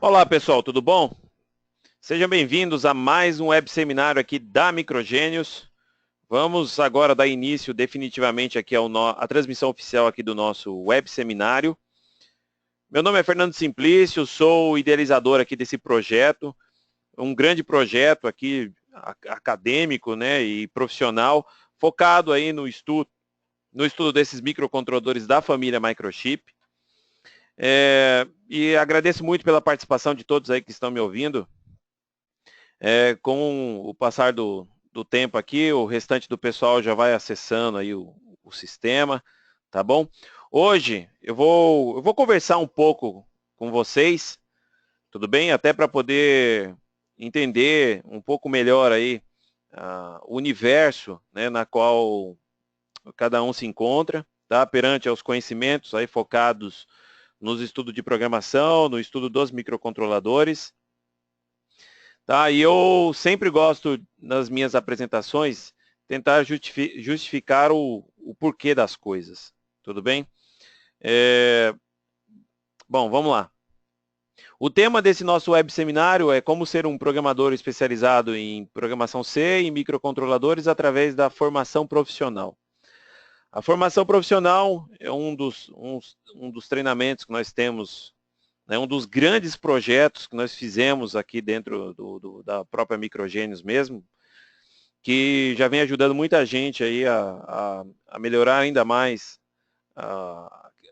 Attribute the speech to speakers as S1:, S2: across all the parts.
S1: Olá pessoal, tudo bom? Sejam bem-vindos a mais um web seminário aqui da Microgênios. Vamos agora dar início definitivamente aqui à transmissão oficial aqui do nosso web seminário. Meu nome é Fernando Simplício, sou o idealizador aqui desse projeto, um grande projeto aqui acadêmico, né, e profissional, focado aí no estudo desses microcontroladores da família Microchip. E agradeço muito pela participação de todos aí que estão me ouvindo. Com o passar do tempo aqui, o restante do pessoal já vai acessando aí o sistema, tá bom? Hoje eu vou conversar um pouco com vocês, tudo bem? Até para poder entender um pouco melhor aí o universo, né, na qual cada um se encontra, tá? Perante aos conhecimentos aí focados nos estudos de programação, no estudo dos microcontroladores. Tá, e eu sempre gosto, nas minhas apresentações, tentar justificar o porquê das coisas. Tudo bem? Bom, vamos lá. O tema desse nosso web seminário é como ser um programador especializado em programação C e microcontroladores através da formação profissional. A formação profissional é um dos treinamentos que nós temos, né, um dos grandes projetos que nós fizemos aqui dentro da própria Microgênios mesmo, que já vem ajudando muita gente aí a melhorar ainda mais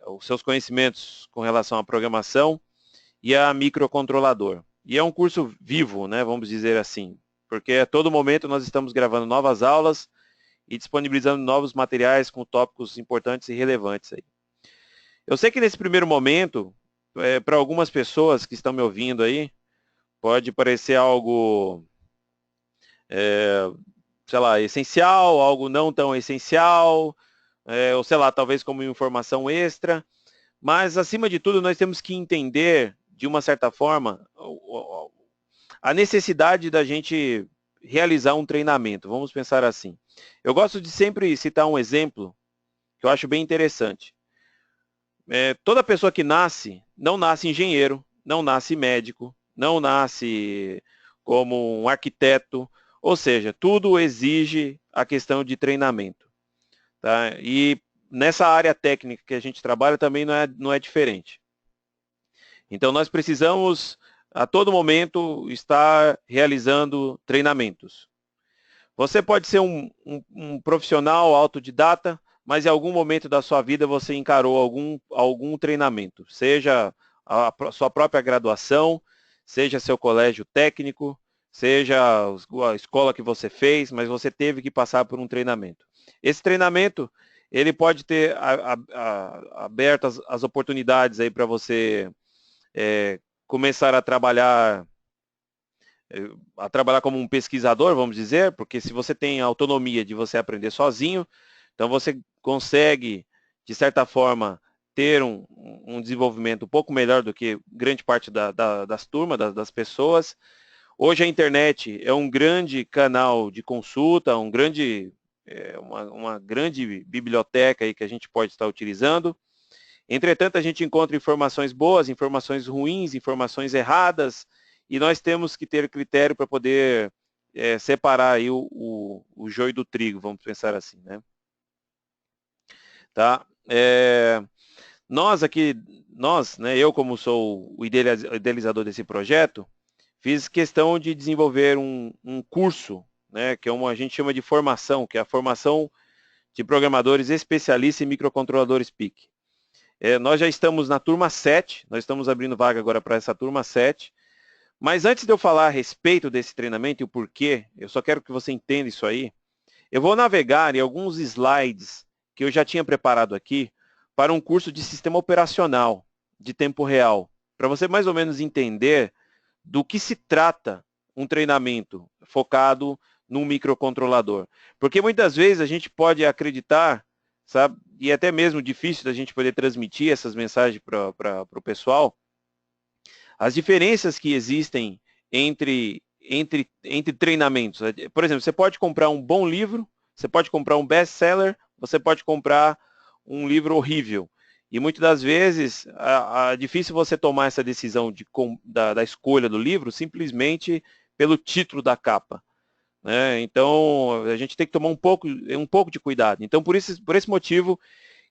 S1: os seus conhecimentos com relação à programação e a microcontrolador. E é um curso vivo, né, vamos dizer assim, porque a todo momento nós estamos gravando novas aulas e disponibilizando novos materiais com tópicos importantes e relevantes aí. Eu sei que nesse primeiro momento, para algumas pessoas que estão me ouvindo aí, pode parecer algo sei lá, essencial, algo não tão essencial, ou sei lá, talvez como informação extra, mas acima de tudo nós temos que entender, de uma certa forma, a necessidade da gente realizar um treinamento, vamos pensar assim. Eu gosto de sempre citar um exemplo que eu acho bem interessante. Toda pessoa que nasce, não nasce engenheiro, não nasce médico, não nasce como um arquiteto, ou seja, tudo exige a questão de treinamento. Tá? E nessa área técnica que a gente trabalha também não é diferente. Então nós precisamos a todo momento estar realizando treinamentos. Você pode ser um profissional autodidata, mas em algum momento da sua vida você encarou algum treinamento, seja a sua própria graduação, seja seu colégio técnico, seja a escola que você fez, mas você teve que passar por um treinamento. Esse treinamento, ele pode ter aberto as oportunidades aí para você começar a trabalhar como um pesquisador, vamos dizer, porque se você tem a autonomia de você aprender sozinho, então você consegue, de certa forma, ter um desenvolvimento um pouco melhor do que grande parte das turmas, das pessoas. Hoje a internet é um grande canal de consulta, uma grande biblioteca aí que a gente pode estar utilizando. Entretanto, a gente encontra informações boas, informações ruins, informações erradas, e nós temos que ter critério para poder separar aí o joio do trigo, vamos pensar assim, né? Tá? Nós aqui, né, eu como sou o idealizador desse projeto, fiz questão de desenvolver um curso, né, que a gente chama de formação, que é a formação de programadores especialistas em microcontroladores PIC. Nós já estamos na turma 7, nós estamos abrindo vaga agora para essa turma 7, mas antes de eu falar a respeito desse treinamento e o porquê, eu só quero que você entenda isso aí, eu vou navegar em alguns slides que eu já tinha preparado aqui para um curso de sistema operacional de tempo real, para você mais ou menos entender do que se trata um treinamento focado num microcontrolador. Porque muitas vezes a gente pode acreditar, sabe, e é até mesmo difícil da gente poder transmitir essas mensagens para o pessoal, as diferenças que existem entre treinamentos. Por exemplo, você pode comprar um bom livro, você pode comprar um best-seller, você pode comprar um livro horrível. E muitas das vezes é difícil você tomar essa decisão da escolha do livro simplesmente pelo título da capa, né? Então a gente tem que tomar um pouco de cuidado. Então por esse motivo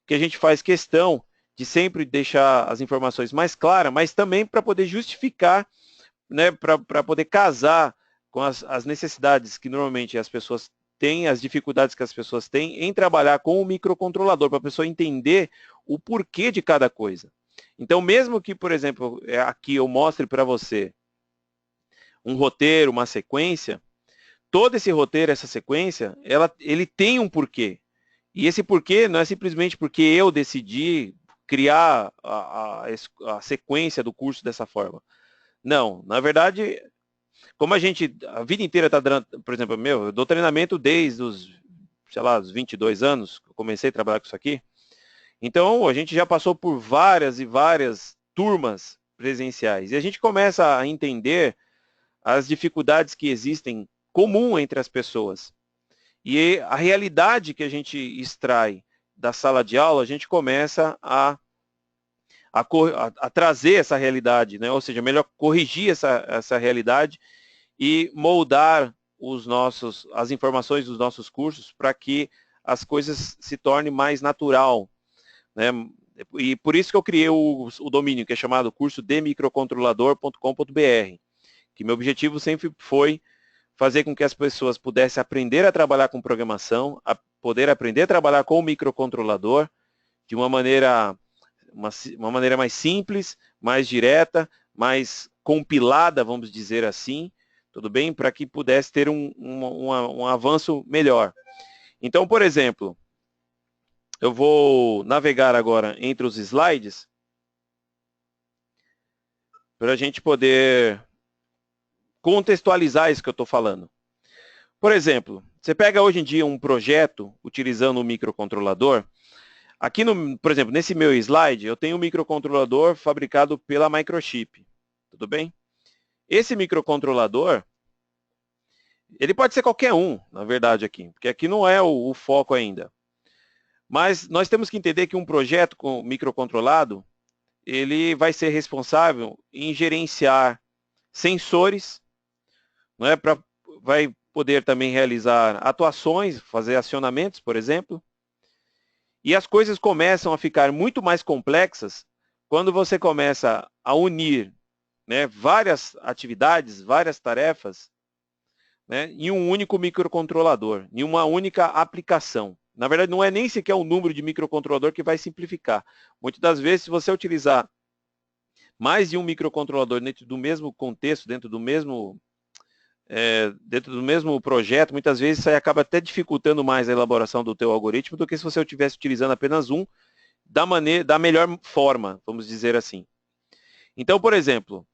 S1: que a gente faz questão de sempre deixar as informações mais claras, mas também para poder justificar, né, para poder casar com as necessidades que normalmente as pessoas têm, as dificuldades que as pessoas têm em trabalhar com o microcontrolador, para a pessoa entender o porquê de cada coisa. Então, mesmo que, por exemplo, aqui eu mostre para você um roteiro, uma sequência, todo esse roteiro, essa sequência, ele tem um porquê. E esse porquê não é simplesmente porque eu decidi criar a sequência do curso dessa forma. Não, na verdade, como a vida inteira está dando, por exemplo, eu dou treinamento desde os, sei lá, os 22 anos, que eu comecei a trabalhar com isso aqui. Então, a gente já passou por várias e várias turmas presenciais. E a gente começa a entender as dificuldades que existem comum entre as pessoas. E a realidade que a gente extrai da sala de aula, a gente começa a trazer essa realidade, né? Ou seja, melhor corrigir essa realidade e moldar as informações dos nossos cursos para que as coisas se tornem mais natural, né? E por isso que eu criei o domínio, que é chamado curso demicrocontrolador.com.br, que meu objetivo sempre foi fazer com que as pessoas pudessem aprender a trabalhar com programação, a poder aprender a trabalhar com o microcontrolador de uma maneira mais simples, mais direta, mais compilada, vamos dizer assim, tudo bem? Para que pudesse ter um avanço melhor. Então, por exemplo, eu vou navegar agora entre os slides para a gente poder contextualizar isso que eu estou falando. Por exemplo, você pega hoje em dia um projeto utilizando um microcontrolador. Aqui, por exemplo, nesse meu slide, eu tenho um microcontrolador fabricado pela Microchip. Tudo bem? Esse microcontrolador, ele pode ser qualquer um, na verdade, aqui, porque aqui não é o foco ainda. Mas nós temos que entender que um projeto com microcontrolado, ele vai ser responsável em gerenciar sensores, não é? Vai poder também realizar atuações, fazer acionamentos, por exemplo. E as coisas começam a ficar muito mais complexas quando você começa a unir, né, várias atividades, várias tarefas, né, em um único microcontrolador, em uma única aplicação. Na verdade, não é nem sequer o número de microcontrolador que vai simplificar. Muitas das vezes, se você utilizar mais de um microcontrolador dentro do mesmo contexto, dentro do mesmo projeto, muitas vezes isso aí acaba até dificultando mais a elaboração do teu algoritmo do que se você estivesse utilizando apenas um da melhor forma, vamos dizer assim. Então, por exemplo,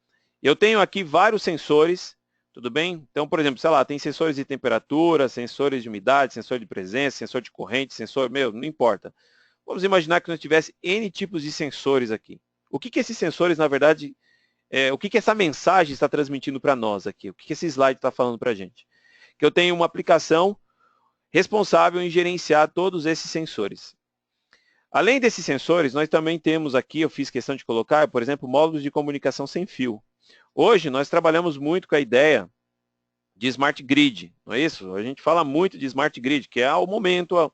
S1: eu tenho aqui vários sensores, tudo bem? Então, por exemplo, sei lá, tem sensores de temperatura, sensores de umidade, sensor de presença, sensor de corrente, não importa. Vamos imaginar que nós tivesse N tipos de sensores aqui. O que esses sensores, na verdade, o que essa mensagem está transmitindo para nós aqui? O que esse slide está falando para a gente? Que eu tenho uma aplicação responsável em gerenciar todos esses sensores. Além desses sensores, nós também temos aqui, eu fiz questão de colocar, por exemplo, módulos de comunicação sem fio. Hoje, nós trabalhamos muito com a ideia de Smart Grid, não é isso? A gente fala muito de Smart Grid, que é o momento,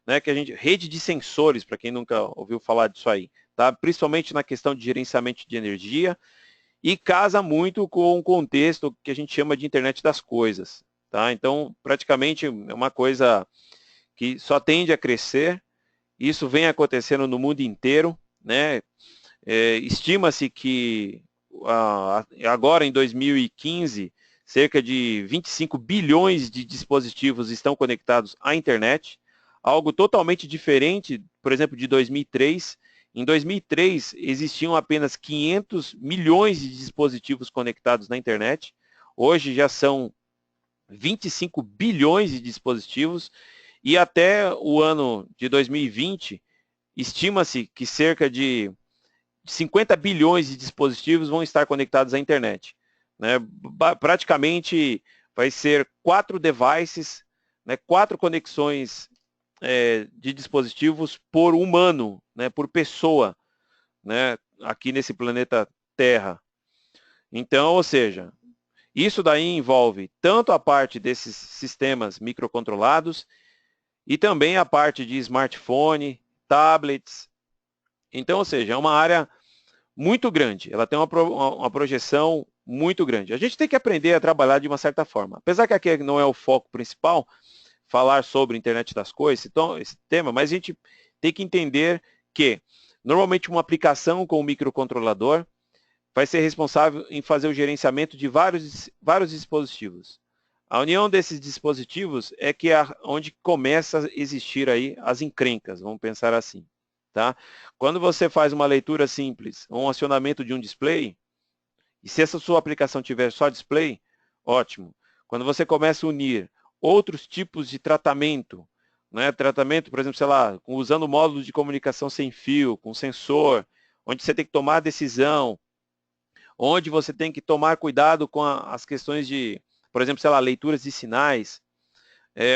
S1: né, que a gente... Rede de sensores, para quem nunca ouviu falar disso aí, tá? Principalmente na questão de gerenciamento de energia, e casa muito com o contexto que a gente chama de internet das coisas, tá? Então, praticamente, é uma coisa que só tende a crescer. Isso vem acontecendo no mundo inteiro, né? Estima-se que agora em 2015, cerca de 25 bilhões de dispositivos estão conectados à internet, algo totalmente diferente, por exemplo, de 2003. Em 2003, existiam apenas 500 milhões de dispositivos conectados na internet. Hoje já são 25 bilhões de dispositivos e até o ano de 2020, estima-se que cerca de 50 bilhões de dispositivos vão estar conectados à internet, né? Praticamente vai ser 4 devices, né? 4 conexões de dispositivos por humano, né, por pessoa, né, aqui nesse planeta Terra. Então, ou seja, isso daí envolve tanto a parte desses sistemas microcontrolados e também a parte de smartphone, tablets. Então, ou seja, é uma área muito grande, ela tem uma projeção muito grande. A gente tem que aprender a trabalhar de uma certa forma. Apesar que aqui não é o foco principal, falar sobre internet das coisas, então, esse tema, mas a gente tem que entender que, normalmente, uma aplicação com um microcontrolador vai ser responsável em fazer o gerenciamento de vários dispositivos. A união desses dispositivos é que é onde começa a existir aí as encrencas, vamos pensar assim. Tá? Quando você faz uma leitura simples, um acionamento de um display, e se essa sua aplicação tiver só display, ótimo. Quando você começa a unir outros tipos de tratamento, né? Tratamento, por exemplo, sei lá, usando módulos de comunicação sem fio, com sensor, onde você tem que tomar a decisão, onde você tem que tomar cuidado com as questões de, por exemplo, sei lá, leituras de sinais,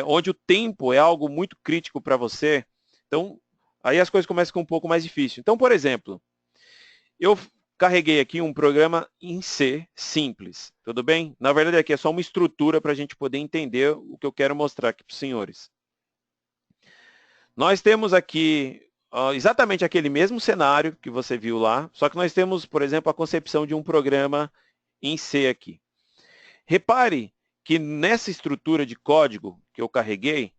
S1: onde o tempo é algo muito crítico para você. Então, aí as coisas começam a ficar um pouco mais difíceis. Então, por exemplo, eu carreguei aqui um programa em C simples, tudo bem? Na verdade, aqui é só uma estrutura para a gente poder entender o que eu quero mostrar aqui para os senhores. Nós temos aqui exatamente aquele mesmo cenário que você viu lá, só que nós temos, por exemplo, a concepção de um programa em C aqui. Repare que nessa estrutura de código que eu carreguei,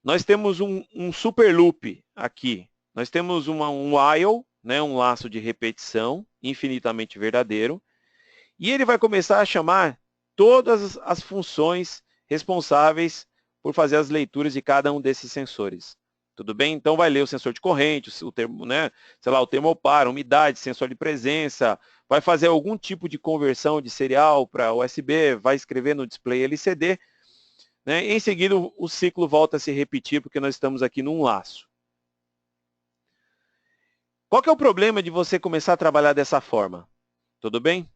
S1: nós temos um super loop aqui. Nós temos um while, né, um laço de repetição infinitamente verdadeiro, e ele vai começar a chamar todas as funções responsáveis por fazer as leituras de cada um desses sensores. Tudo bem? Então vai ler o sensor de corrente, o termo, né, sei lá, o termopar, umidade, sensor de presença, vai fazer algum tipo de conversão de serial para USB, vai escrever no display LCD, né? Em seguida o ciclo volta a se repetir porque nós estamos aqui num laço. Qual que é o problema de você começar a trabalhar dessa forma? Tudo bem?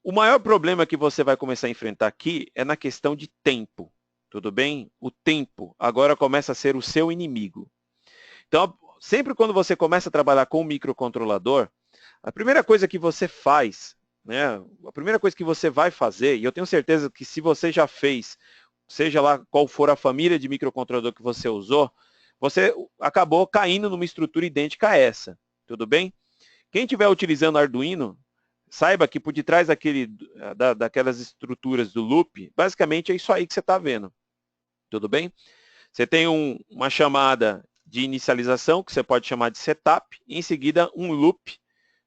S1: O maior problema que você vai começar a enfrentar aqui é na questão de tempo. Tudo bem? O tempo agora começa a ser o seu inimigo. Então, sempre quando você começa a trabalhar com um microcontrolador, a primeira coisa que você faz, né, a primeira coisa que você vai fazer, e eu tenho certeza que se você já fez, seja lá qual for a família de microcontrolador que você usou, você acabou caindo numa estrutura idêntica a essa. Tudo bem? Quem estiver utilizando Arduino, saiba que por detrás daquelas estruturas do loop, basicamente é isso aí que você está vendo. Tudo bem? Você tem uma chamada de inicialização, que você pode chamar de setup, e em seguida um loop,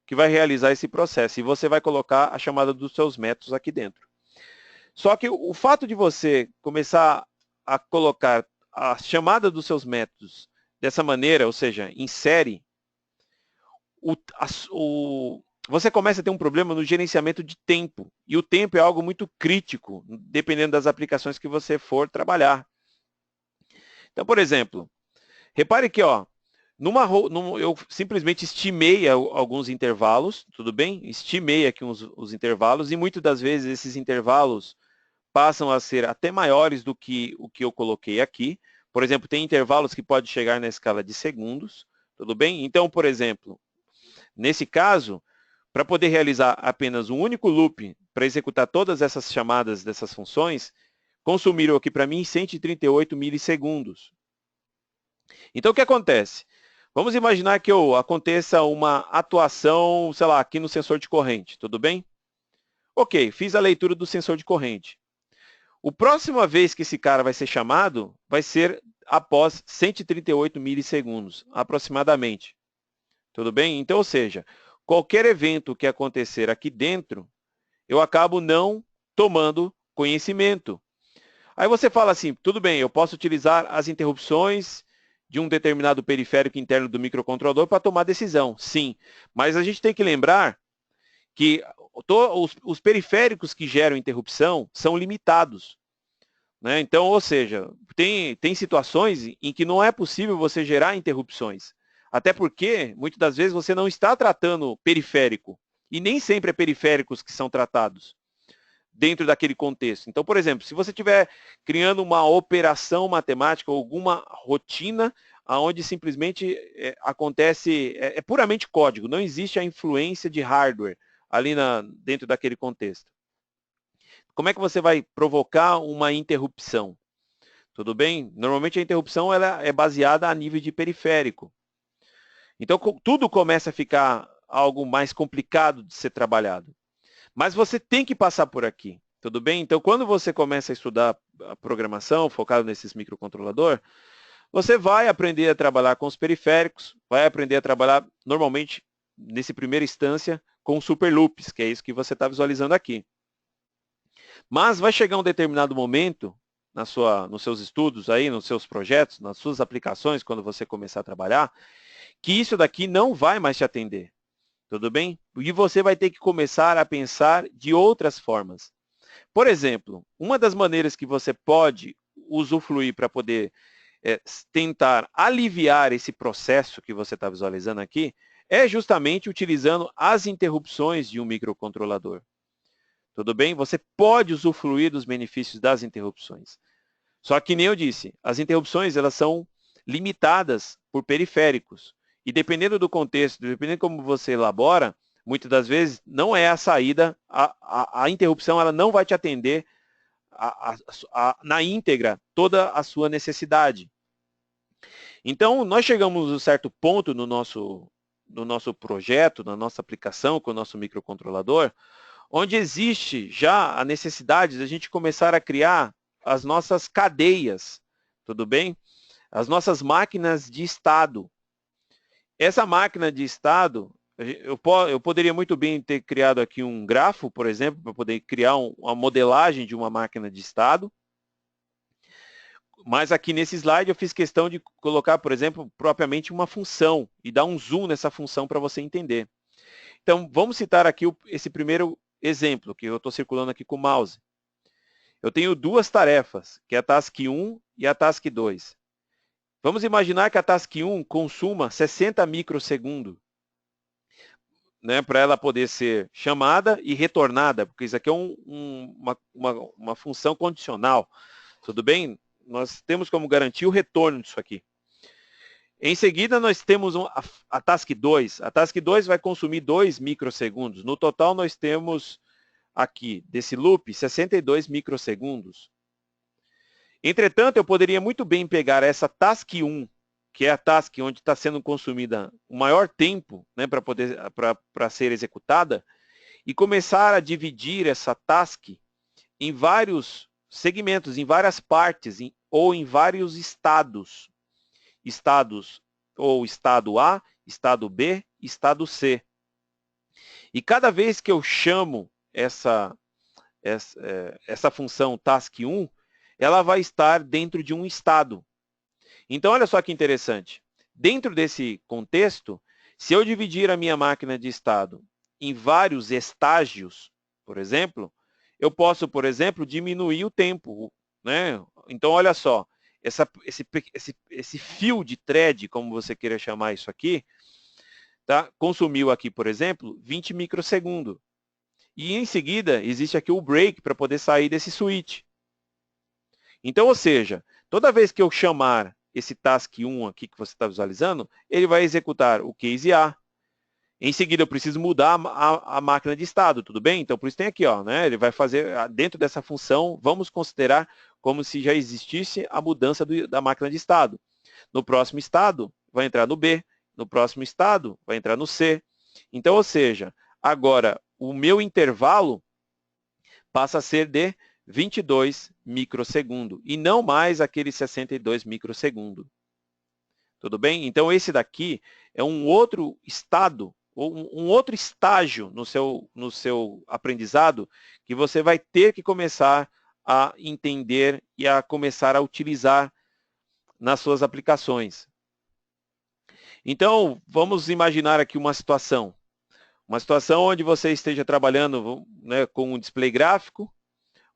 S1: que vai realizar esse processo. E você vai colocar a chamada dos seus métodos aqui dentro. Só que o fato de você começar a colocar a chamada dos seus métodos dessa maneira, ou seja, em série, você começa a ter um problema no gerenciamento de tempo. E o tempo é algo muito crítico, dependendo das aplicações que você for trabalhar. Então, por exemplo, repare que eu simplesmente estimei alguns intervalos, tudo bem? Estimei aqui os intervalos, e muitas das vezes esses intervalos passam a ser até maiores do que o que eu coloquei aqui. Por exemplo, tem intervalos que podem chegar na escala de segundos, tudo bem? Então, por exemplo, nesse caso, para poder realizar apenas um único loop para executar todas essas chamadas dessas funções, consumiram aqui para mim 138 milissegundos. Então, o que acontece? Vamos imaginar que aconteça uma atuação, sei lá, aqui no sensor de corrente, tudo bem? Ok, fiz a leitura do sensor de corrente. A próxima vez que esse cara vai ser chamado, vai ser após 138 milissegundos, aproximadamente. Tudo bem? Então, ou seja, qualquer evento que acontecer aqui dentro, eu acabo não tomando conhecimento. Aí você fala assim, tudo bem, eu posso utilizar as interrupções de um determinado periférico interno do microcontrolador para tomar decisão. Sim, mas a gente tem que lembrar que os periféricos que geram interrupção são limitados. Né? Então, ou seja, tem situações em que não é possível você gerar interrupções. Até porque, muitas das vezes, você não está tratando periférico. E nem sempre é periféricos que são tratados. dentro daquele contexto. Então, por exemplo, se você estiver criando uma operação matemática, alguma rotina, onde simplesmente acontece, é puramente código, não existe a influência de hardware ali dentro daquele contexto. Como é que você vai provocar uma interrupção? Tudo bem? Normalmente a interrupção ela é baseada a nível de periférico. Então, tudo começa a ficar algo mais complicado de ser trabalhado. Mas você tem que passar por aqui, tudo bem? Então, quando você começa a estudar a programação, focado nesses microcontroladores, você vai aprender a trabalhar com os periféricos, vai aprender a trabalhar, normalmente, nessa primeira instância, com super loops, que é isso que você está visualizando aqui. Mas vai chegar um determinado momento, nos seus estudos, aí, nos seus projetos, nas suas aplicações, quando você começar a trabalhar, que isso daqui não vai mais te atender. Tudo bem? E você vai ter que começar a pensar de outras formas. Por exemplo, uma das maneiras que você pode usufruir para poder tentar aliviar esse processo que você está visualizando aqui é justamente utilizando as interrupções de um microcontrolador. Tudo bem? Você pode usufruir dos benefícios das interrupções. Só que nem eu disse, as interrupções elas são limitadas por periféricos. E dependendo do contexto, dependendo de como você elabora, muitas das vezes não é a saída, a interrupção ela não vai te atender na íntegra toda a sua necessidade. Então, nós chegamos a um certo ponto no nosso projeto, na nossa aplicação com o nosso microcontrolador, onde existe já a necessidade de a gente começar a criar as nossas cadeias, tudo bem? As nossas máquinas de estado. Essa máquina de estado, eu poderia muito bem ter criado aqui um grafo, por exemplo, para poder criar uma modelagem de uma máquina de estado. Mas aqui nesse slide eu fiz questão de colocar, por exemplo, propriamente uma função e dar um zoom nessa função para você entender. Então, vamos citar aqui esse primeiro exemplo, que eu estou circulando aqui com o mouse. Eu tenho duas tarefas, que é a task 1 e a task 2. Vamos imaginar que a task 1 consuma 60 microsegundos, né, para ela poder ser chamada e retornada, porque isso aqui é uma função condicional. Tudo bem? Nós temos como garantir o retorno disso aqui. Em seguida, nós temos a task 2. A task 2 vai consumir 2 microsegundos. No total, nós temos aqui, desse loop, 62 microsegundos. Entretanto, eu poderia muito bem pegar essa task 1, que é a task onde está sendo consumida o maior tempo, né, para ser executada, e começar a dividir essa task em vários segmentos, em várias partes, ou em vários estados. Estados, ou estado A, estado B, estado C. E cada vez que eu chamo essa função task 1, ela vai estar dentro de um estado. Então, olha só que interessante. Dentro desse contexto, se eu dividir a minha máquina de estado em vários estágios, por exemplo, eu posso, por exemplo, diminuir o tempo, né? Então, olha só, esse fio de thread, como você queira chamar isso aqui, tá? Consumiu aqui, por exemplo, 20 microsegundos. E em seguida, existe aqui o break para poder sair desse switch. Então, ou seja, toda vez que eu chamar esse task 1 aqui que você está visualizando, ele vai executar o case A. Em seguida, eu preciso mudar a máquina de estado, tudo bem? Então, por isso tem aqui, ó, né? Ele vai fazer, dentro dessa função, vamos considerar como se já existisse a mudança da máquina de estado. No próximo estado, vai entrar no B. No próximo estado, vai entrar no C. Então, ou seja, agora, o meu intervalo passa a ser de 22 microsegundos e não mais aquele 62 microsegundos. Tudo bem? Então, esse daqui é um outro estado, ou um outro estágio no seu aprendizado que você vai ter que começar a entender e a começar a utilizar nas suas aplicações. Então, vamos imaginar aqui uma situação. Uma situação onde você esteja trabalhando, né, com um display gráfico,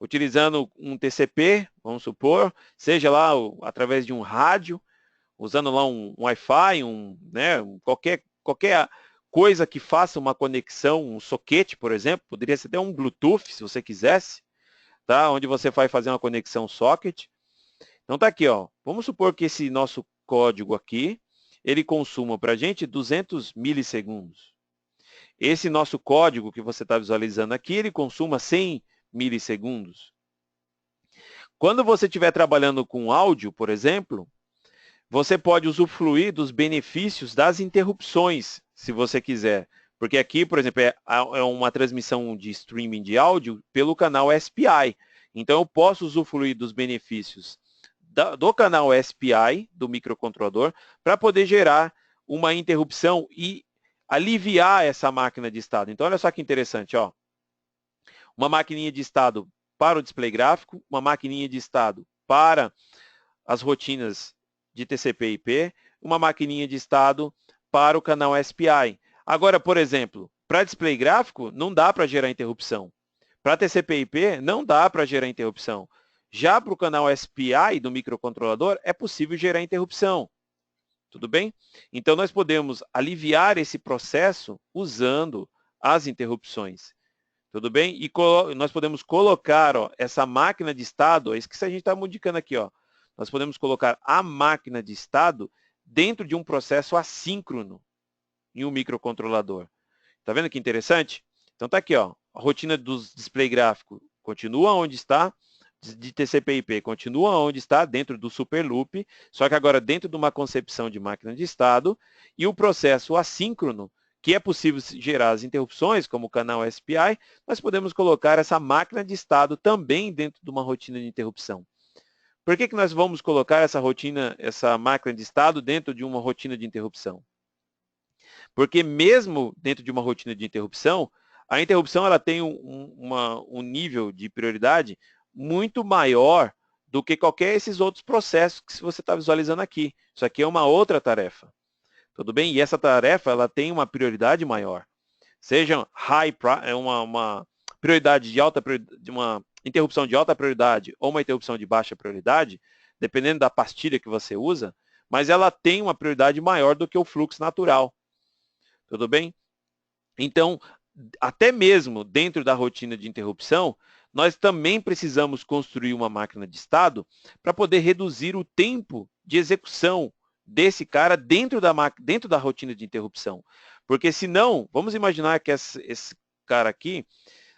S1: utilizando um TCP, vamos supor, seja lá através de um rádio, usando lá um Wi-Fi, né, qualquer coisa que faça uma conexão, um soquete, por exemplo, poderia ser até um Bluetooth, se você quisesse, tá? Onde você vai fazer uma conexão socket. Então tá aqui, ó. Vamos supor que esse nosso código aqui, ele consuma para a gente 200 milissegundos. Esse nosso código que você está visualizando aqui, ele consuma 100 milissegundos. Quando você estiver trabalhando com áudio, por exemplo, você pode usufruir dos benefícios das interrupções, se você quiser. Porque aqui, por exemplo, é uma transmissão de streaming de áudio pelo canal SPI. Então, eu posso usufruir dos benefícios do canal SPI, do microcontrolador, para poder gerar uma interrupção e aliviar essa máquina de estado. Então, olha só que interessante, ó. Uma maquininha de estado para o display gráfico, uma maquininha de estado para as rotinas de TCP/IP, uma maquininha de estado para o canal SPI. Agora, por exemplo, para display gráfico, não dá para gerar interrupção. Para TCP/IP, não dá para gerar interrupção. Já para o canal SPI do microcontrolador, é possível gerar interrupção. Tudo bem? Então, nós podemos aliviar esse processo usando as interrupções. Tudo bem? E nós podemos colocar ó, essa máquina de estado, é isso que a gente está indicando aqui, ó. Nós podemos colocar a máquina de estado dentro de um processo assíncrono em um microcontrolador. Tá vendo que interessante? Então tá aqui, ó, a rotina dos display gráfico continua onde está, de TCP/IP continua onde está, dentro do super loop, só que agora dentro de uma concepção de máquina de estado, e o processo assíncrono, que é possível gerar as interrupções, como o canal SPI, nós podemos colocar essa máquina de estado também dentro de uma rotina de interrupção. Por que nós vamos colocar essa rotina, essa máquina de estado dentro de uma rotina de interrupção? Porque mesmo dentro de uma rotina de interrupção, a interrupção ela tem um nível de prioridade muito maior do que qualquer desses outros processos que você está visualizando aqui. Isso aqui é uma outra tarefa. Tudo bem? E essa tarefa ela tem uma prioridade maior. Seja uma prioridade de alta prioridade, uma interrupção de alta prioridade ou uma interrupção de baixa prioridade, dependendo da pastilha que você usa, mas ela tem uma prioridade maior do que o fluxo natural. Tudo bem? Então, até mesmo dentro da rotina de interrupção, nós também precisamos construir uma máquina de estado para poder reduzir o tempo de execução desse cara dentro da rotina de interrupção. Porque senão, vamos imaginar que esse cara aqui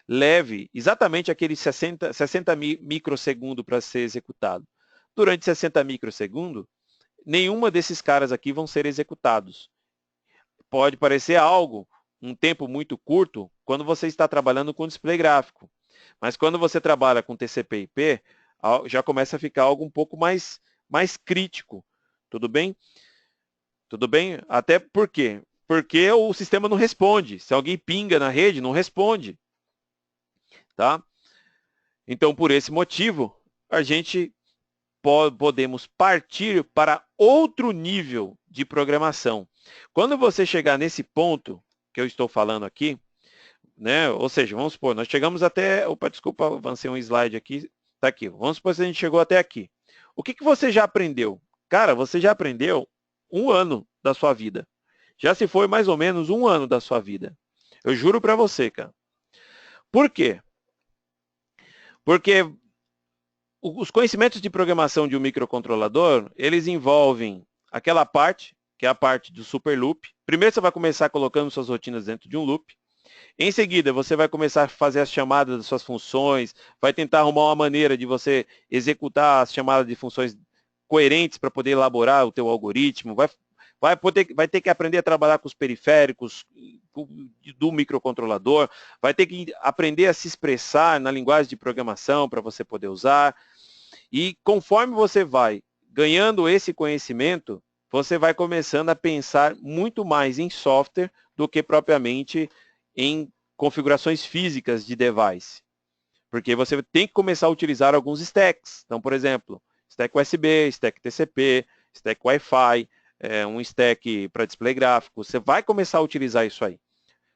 S1: leve exatamente aqueles 60 microsegundos para ser executado. Durante 60 microsegundos, nenhuma desses caras aqui vão ser executados. Pode parecer algo, um tempo muito curto, quando você está trabalhando com display gráfico. Mas quando você trabalha com TCP/IP, já começa a ficar algo um pouco mais crítico. Tudo bem? Tudo bem? Até por quê? Porque o sistema não responde. Se alguém pinga na rede, não responde. Tá? Então, por esse motivo, a gente podemos partir para outro nível de programação. Quando você chegar nesse ponto que eu estou falando aqui, né? Ou seja, vamos supor, nós chegamos até... Opa, desculpa, avancei um slide aqui. Está aqui. Vamos supor que a gente chegou até aqui. O que você já aprendeu? Cara, você já aprendeu 1 ano da sua vida. Já se foi mais ou menos 1 ano da sua vida. Eu juro para você, cara. Por quê? Porque os conhecimentos de programação de um microcontrolador, eles envolvem aquela parte, que é a parte do super loop. Primeiro você vai começar colocando suas rotinas dentro de um loop. Em seguida, você vai começar a fazer as chamadas das suas funções, vai tentar arrumar uma maneira de você executar as chamadas de funções coerentes para poder elaborar o teu algoritmo, vai ter que aprender a trabalhar com os periféricos do microcontrolador, vai ter que aprender a se expressar na linguagem de programação para você poder usar. E conforme você vai ganhando esse conhecimento, você vai começando a pensar muito mais em software do que propriamente em configurações físicas de device. Porque você tem que começar a utilizar alguns stacks. Então, por exemplo, stack USB, stack TCP, stack Wi-Fi, um stack para display gráfico. Você vai começar a utilizar isso aí.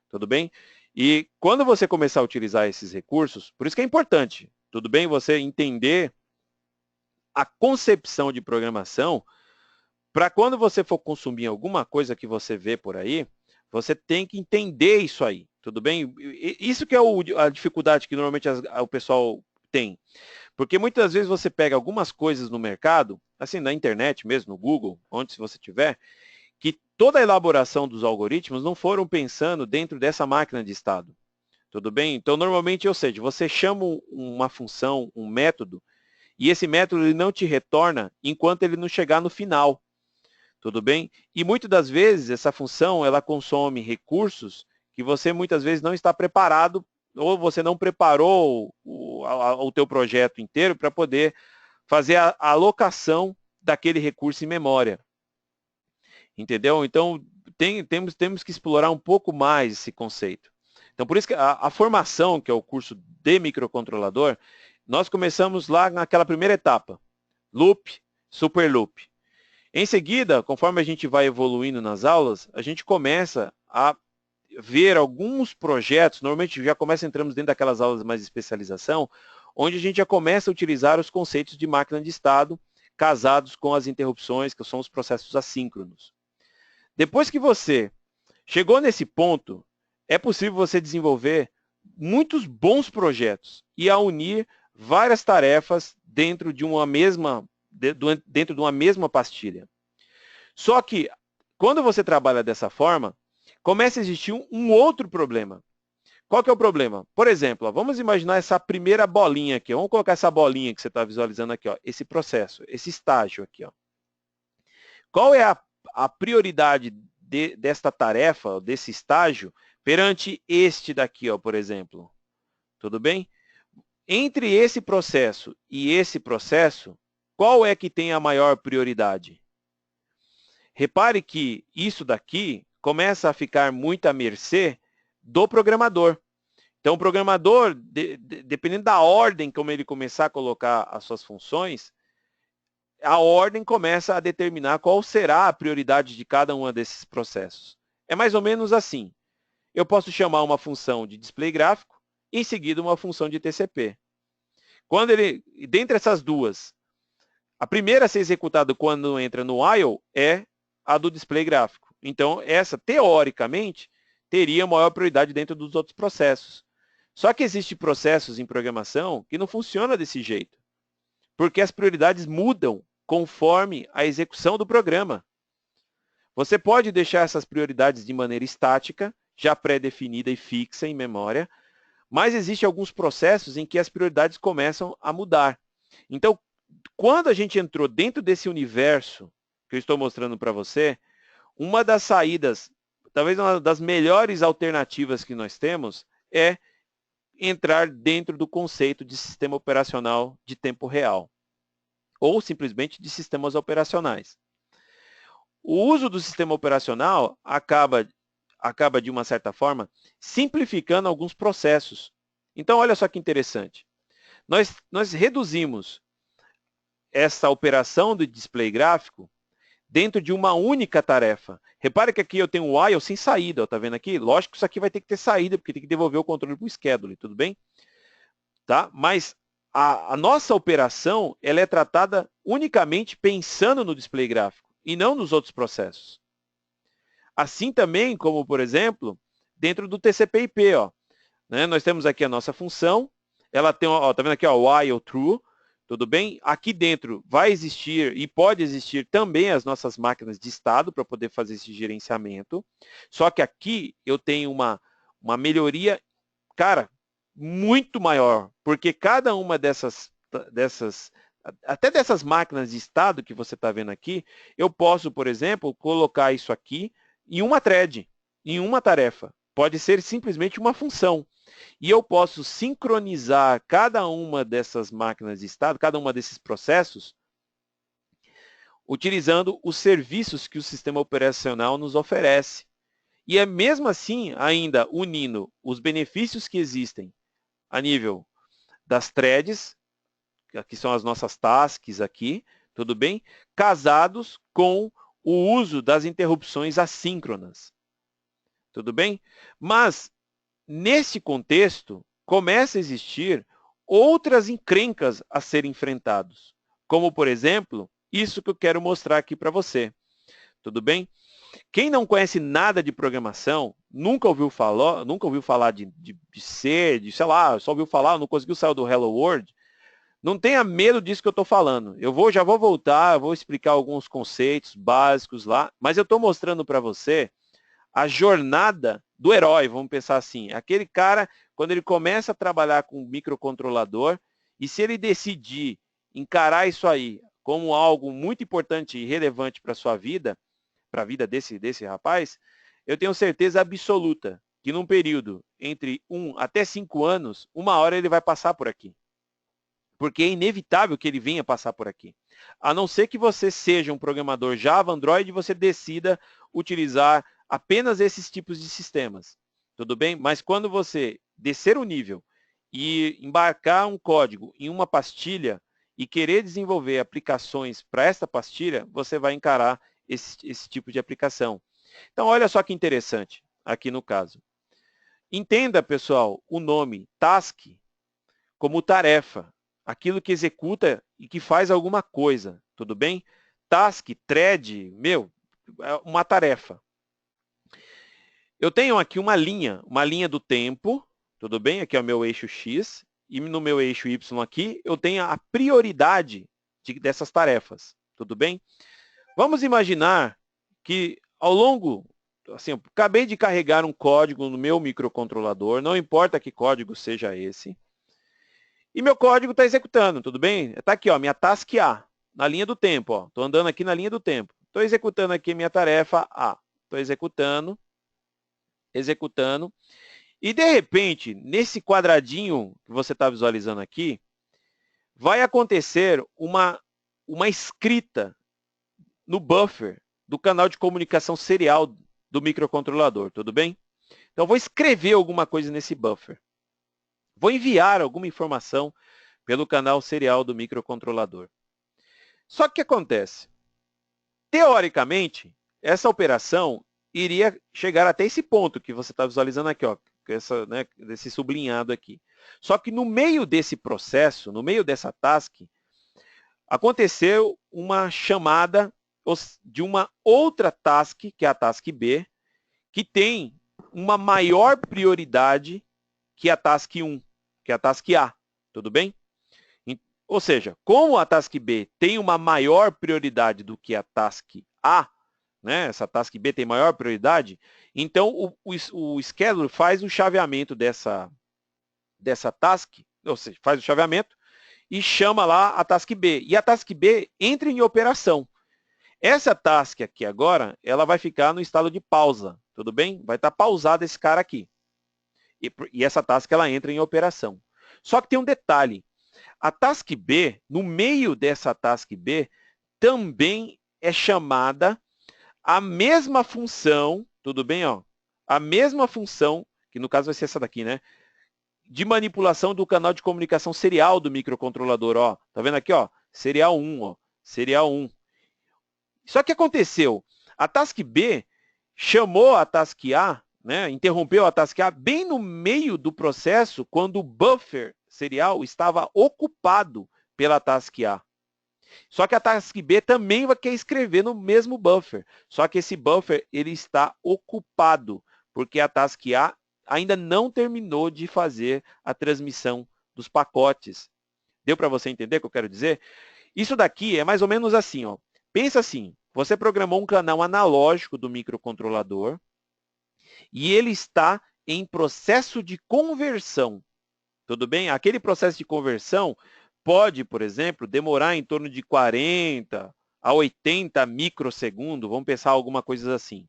S1: Tudo bem? E quando você começar a utilizar esses recursos, por isso que é importante, tudo bem? Você entender a concepção de programação para quando você for consumir alguma coisa que você vê por aí, você tem que entender isso aí, tudo bem? Isso que é a dificuldade que normalmente o pessoal Tem. Porque muitas vezes você pega algumas coisas no mercado, assim, na internet mesmo, no Google, onde você tiver, que toda a elaboração dos algoritmos não foram pensando dentro dessa máquina de estado. Tudo bem? Então, normalmente, ou seja, você chama uma função, um método, e esse método ele não te retorna enquanto ele não chegar no final. Tudo bem? E muitas das vezes essa função ela consome recursos que você muitas vezes não está preparado ou você não preparou o teu projeto inteiro para poder fazer a alocação daquele recurso em memória. Entendeu? Então, temos que explorar um pouco mais esse conceito. Então, por isso que a formação, que é o curso de microcontrolador, nós começamos lá naquela primeira etapa, loop, super loop. Em seguida, conforme a gente vai evoluindo nas aulas, a gente começa a ver alguns projetos, normalmente já entramos dentro daquelas aulas mais de especialização, onde a gente já começa a utilizar os conceitos de máquina de estado casados com as interrupções, que são os processos assíncronos. Depois que você chegou nesse ponto, é possível você desenvolver muitos bons projetos e a unir várias tarefas dentro de uma mesma pastilha. Só que, quando você trabalha dessa forma, começa a existir um outro problema. Qual que é o problema? Por exemplo, ó, vamos imaginar essa primeira bolinha aqui. Vamos colocar essa bolinha que você está visualizando aqui, ó, esse processo, esse estágio aqui. Ó. Qual é a prioridade desta tarefa, desse estágio, perante este daqui, ó, por exemplo? Tudo bem? Entre esse processo e esse processo, qual é que tem a maior prioridade? Repare que isso daqui começa a ficar muito à mercê do programador. Então, o programador, dependendo da ordem como ele começar a colocar as suas funções, a ordem começa a determinar qual será a prioridade de cada um desses processos. É mais ou menos assim. Eu posso chamar uma função de display gráfico e, em seguida, uma função de TCP. Dentre essas duas, a primeira a ser executada quando entra no while é a do display gráfico. Então, essa, teoricamente, teria maior prioridade dentro dos outros processos. Só que existem processos em programação que não funcionam desse jeito, porque as prioridades mudam conforme a execução do programa. Você pode deixar essas prioridades de maneira estática, já pré-definida e fixa em memória, mas existem alguns processos em que as prioridades começam a mudar. Então, quando a gente entrou dentro desse universo que eu estou mostrando para você, uma das saídas, talvez uma das melhores alternativas que nós temos, é entrar dentro do conceito de sistema operacional de tempo real, ou simplesmente de sistemas operacionais. O uso do sistema operacional acaba, de uma certa forma, simplificando alguns processos. Então, olha só que interessante. Nós reduzimos essa operação do display gráfico dentro de uma única tarefa. Repare que aqui eu tenho um while sem saída, tá vendo aqui? Lógico que isso aqui vai ter que ter saída, porque tem que devolver o controle para o schedule, tudo bem? Tá? Mas a nossa operação ela é tratada unicamente pensando no display gráfico e não nos outros processos. Assim também como, por exemplo, dentro do TCP/IP, ó, né? Nós temos aqui a nossa função, ela tem, ó, tá vendo aqui, ó, while true, tudo bem? Aqui dentro vai existir e pode existir também as nossas máquinas de estado para poder fazer esse gerenciamento. Só que aqui eu tenho uma melhoria, cara, muito maior, porque cada uma até dessas máquinas de estado que você está vendo aqui, eu posso, por exemplo, colocar isso aqui em uma thread, em uma tarefa. Pode ser simplesmente uma função. E eu posso sincronizar cada uma dessas máquinas de estado, cada uma desses processos, utilizando os serviços que o sistema operacional nos oferece. E é mesmo assim, ainda unindo os benefícios que existem a nível das threads, que são as nossas tasks aqui, tudo bem? Casados com o uso das interrupções assíncronas. Tudo bem? Mas, nesse contexto, começa a existir outras encrencas a serem enfrentados, como, por exemplo, isso que eu quero mostrar aqui para você. Tudo bem? Quem não conhece nada de programação, nunca ouviu falar de C, sei lá, só ouviu falar, não conseguiu sair do Hello World, Não tenha medo disso que eu estou falando. Já vou voltar, eu vou explicar alguns conceitos básicos lá, mas eu estou mostrando para você a jornada do herói, vamos pensar assim. Aquele cara, quando ele começa a trabalhar com microcontrolador, e se ele decidir encarar isso aí como algo muito importante e relevante para a sua vida, para a vida desse rapaz, eu tenho certeza absoluta que num período entre 1 até 5 anos, uma hora ele vai passar por aqui. Porque é inevitável que ele venha passar por aqui. A não ser que você seja um programador Java, Android, e você decida utilizar apenas esses tipos de sistemas. Tudo bem? Mas quando você descer o nível e embarcar um código em uma pastilha e querer desenvolver aplicações para esta pastilha, você vai encarar esse tipo de aplicação. Então, olha só que interessante aqui no caso. Entenda, pessoal, o nome task como tarefa, aquilo que executa e que faz alguma coisa, tudo bem? Task, thread, é uma tarefa. Eu tenho aqui uma linha do tempo, tudo bem? Aqui é o meu eixo X, e no meu eixo Y aqui, eu tenho a prioridade dessas tarefas, tudo bem? Vamos imaginar que ao longo, assim, eu acabei de carregar um código no meu microcontrolador, não importa que código seja esse, e meu código está executando, tudo bem? Está aqui, ó, minha task A, na linha do tempo. Estou andando aqui na linha do tempo. Estou executando aqui minha tarefa A. Estou executando. E, de repente, nesse quadradinho que você está visualizando aqui, vai acontecer uma escrita no buffer do canal de comunicação serial do microcontrolador, tudo bem? Então, vou escrever alguma coisa nesse buffer. Vou enviar alguma informação pelo canal serial do microcontrolador. Só que o que acontece? Teoricamente, essa operação iria chegar até esse ponto que você está visualizando aqui, ó, desse sublinhado aqui. Só que no meio desse processo, no meio dessa task, aconteceu uma chamada de uma outra task, que é a task B, que tem uma maior prioridade que a task 1, que é a task A. Tudo bem? Ou seja, como a task B tem uma maior prioridade do que a task A, né? Essa task B tem maior prioridade, então o scheduler faz o chaveamento dessa task, ou seja, faz o chaveamento e chama lá a task B. E a task B entra em operação. Essa task aqui agora, ela vai ficar no estado de pausa, tudo bem? Vai estar pausado esse cara aqui. E essa task ela entra em operação. Só que tem um detalhe. A task B, no meio dessa task B, também é chamada a mesma função, tudo bem? Ó, a mesma função, que no caso vai ser essa daqui, né? De manipulação do canal de comunicação serial do microcontrolador. Ó, tá vendo aqui? Ó, serial 1. Ó, serial 1. Só que aconteceu, a task B chamou a task A, né, interrompeu a task A bem no meio do processo, quando o buffer serial estava ocupado pela task A. Só que a task B também quer escrever no mesmo buffer. Só que esse buffer ele está ocupado, porque a task A ainda não terminou de fazer a transmissão dos pacotes. Deu para você entender o que eu quero dizer? Isso daqui é mais ou menos assim, ó. Pensa assim, você programou um canal analógico do microcontrolador e ele está em processo de conversão. Tudo bem? Aquele processo de conversão pode, por exemplo, demorar em torno de 40 a 80 microsegundos, vamos pensar alguma coisa assim.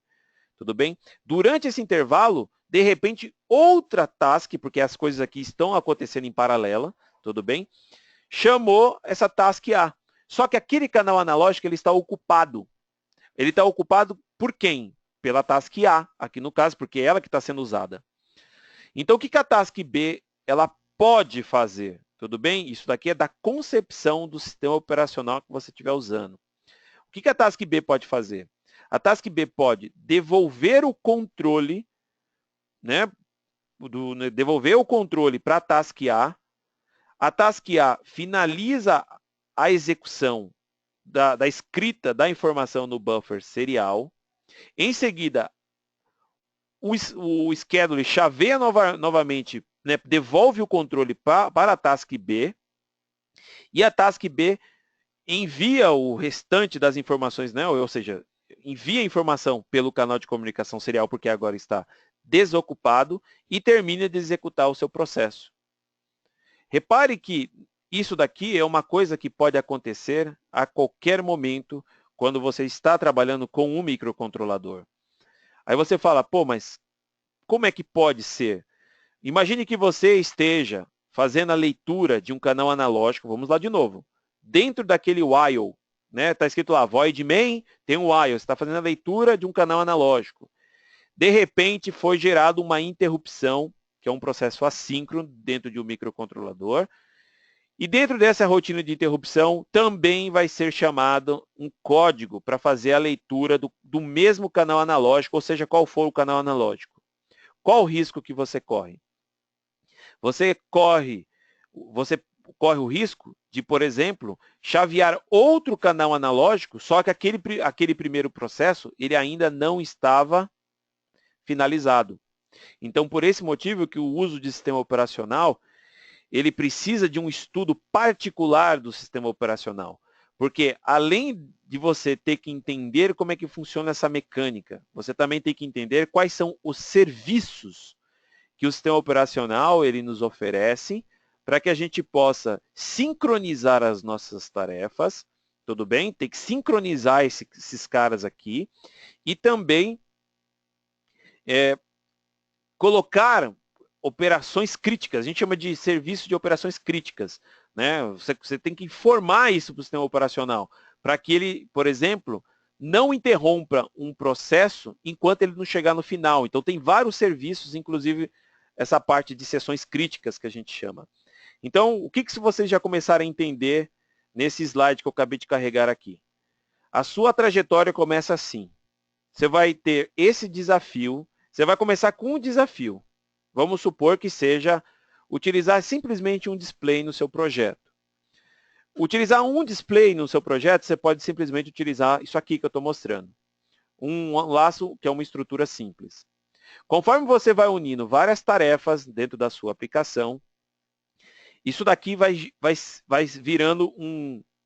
S1: Tudo bem? Durante esse intervalo, de repente, outra task, porque as coisas aqui estão acontecendo em paralela, tudo bem? Chamou essa task A. Só que aquele canal analógico ele está ocupado. Ele está ocupado por quem? Pela task A, aqui no caso, porque é ela que está sendo usada. Então, o que a task B ela pode fazer? Tudo bem? Isso daqui é da concepção do sistema operacional que você estiver usando. O que a task B pode fazer? A task B pode devolver o controle, né? Devolver o controle para a task A. A task A finaliza a execução da escrita da informação no buffer serial. Em seguida, o scheduler chaveia novamente, né, devolve o controle para a task B. E a task B envia o restante das informações, né? Ou seja, envia a informação pelo canal de comunicação serial, porque agora está desocupado, e termina de executar o seu processo. Repare que isso daqui é uma coisa que pode acontecer a qualquer momento quando você está trabalhando com um microcontrolador. Aí você fala, pô, mas como é que pode ser? Imagine que você esteja fazendo a leitura de um canal analógico, vamos lá de novo, dentro daquele while, né? Está escrito lá, void main, tem um while, você está fazendo a leitura de um canal analógico. De repente foi gerada uma interrupção, que é um processo assíncrono dentro de um microcontrolador, e dentro dessa rotina de interrupção também vai ser chamado um código para fazer a leitura do mesmo canal analógico, ou seja, qual for o canal analógico. Qual o risco que você corre? Você corre o risco de, por exemplo, chavear outro canal analógico, só que aquele primeiro processo ele ainda não estava finalizado. Então, por esse motivo que o uso de sistema operacional ele precisa de um estudo particular do sistema operacional. Porque além de você ter que entender como é que funciona essa mecânica, você também tem que entender quais são os serviços que o sistema operacional ele nos oferece para que a gente possa sincronizar as nossas tarefas, tudo bem? Tem que sincronizar esses caras aqui e também colocar operações críticas, a gente chama de serviço de operações críticas, né? Você tem que informar isso para o sistema operacional, para que ele, por exemplo, não interrompa um processo enquanto ele não chegar no final. Então tem vários serviços, inclusive essa parte de sessões críticas que a gente chama. Então, o que vocês já começaram a entender nesse slide que eu acabei de carregar aqui? A sua trajetória começa assim. Você vai ter esse desafio, você vai começar com um desafio. Vamos supor que seja utilizar simplesmente um display no seu projeto. Utilizar um display no seu projeto, você pode simplesmente utilizar isso aqui que eu estou mostrando. Um laço que é uma estrutura simples. Conforme você vai unindo várias tarefas dentro da sua aplicação, isso daqui vai virando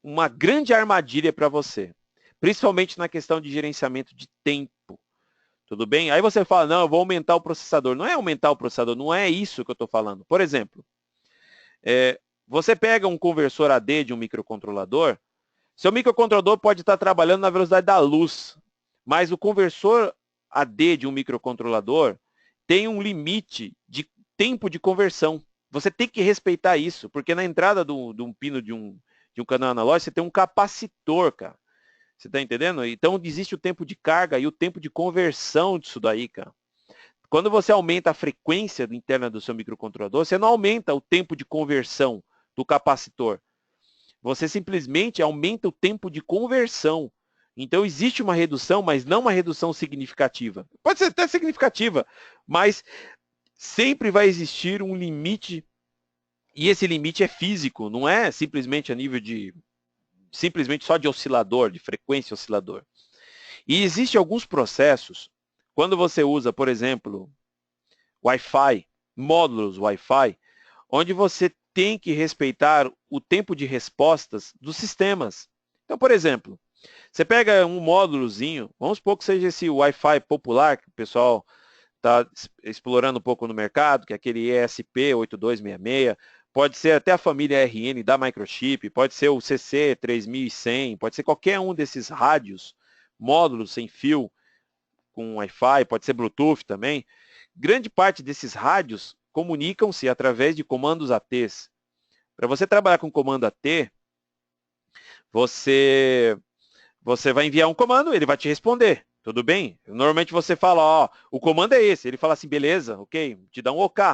S1: uma grande armadilha para você. Principalmente na questão de gerenciamento de tempo. Tudo bem? Aí você fala, não, eu vou aumentar o processador. Não é aumentar o processador, não é isso que eu estou falando. Por exemplo, você pega um conversor AD de um microcontrolador, seu microcontrolador pode estar trabalhando na velocidade da luz, mas o conversor AD de um microcontrolador tem um limite de tempo de conversão. Você tem que respeitar isso, porque na entrada de um pino de um canal analógico, você tem um capacitor, cara. Você está entendendo? Então, existe o tempo de carga e o tempo de conversão disso daí, cara. Quando você aumenta a frequência interna do seu microcontrolador, você não aumenta o tempo de conversão do capacitor. Você simplesmente aumenta o tempo de conversão. Então, existe uma redução, mas não uma redução significativa. Pode ser até significativa, mas sempre vai existir um limite, e esse limite é físico, não é simplesmente a nível de simplesmente só de oscilador, de frequência oscilador. E existem alguns processos, quando você usa, por exemplo, Wi-Fi, módulos Wi-Fi, onde você tem que respeitar o tempo de respostas dos sistemas. Então, por exemplo, você pega um módulozinho, vamos supor que seja esse Wi-Fi popular, que o pessoal está explorando um pouco no mercado, que é aquele ESP8266, pode ser até a família RN da Microchip, pode ser o CC3100, pode ser qualquer um desses rádios, módulos sem fio, com Wi-Fi, pode ser Bluetooth também. Grande parte desses rádios comunicam-se através de comandos ATs. Para você trabalhar com comando AT, você vai enviar um comando, ele vai te responder. Tudo bem? Normalmente você fala, ó, o comando é esse. Ele fala assim, beleza, ok, te dá um OK,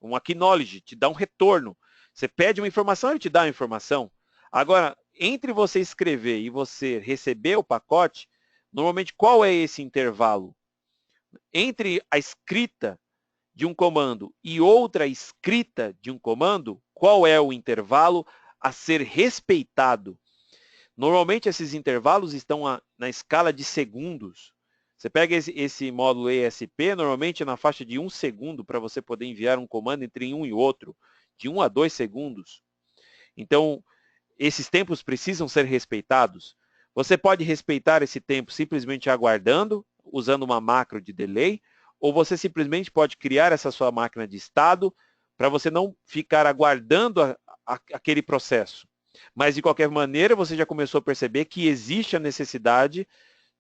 S1: um acknowledge, te dá um retorno. Você pede uma informação, ele te dá uma informação. Agora, entre você escrever e você receber o pacote, normalmente qual é esse intervalo? Entre a escrita de um comando e outra escrita de um comando, qual é o intervalo a ser respeitado? Normalmente esses intervalos estão na escala de segundos. Você pega esse módulo ESP, normalmente na faixa de 1 segundo para você poder enviar um comando entre um e outro, de 1 a 2 segundos. Então, esses tempos precisam ser respeitados. Você pode respeitar esse tempo simplesmente aguardando, usando uma macro de delay, ou você simplesmente pode criar essa sua máquina de estado para você não ficar aguardando aquele processo. Mas, de qualquer maneira, você já começou a perceber que existe a necessidade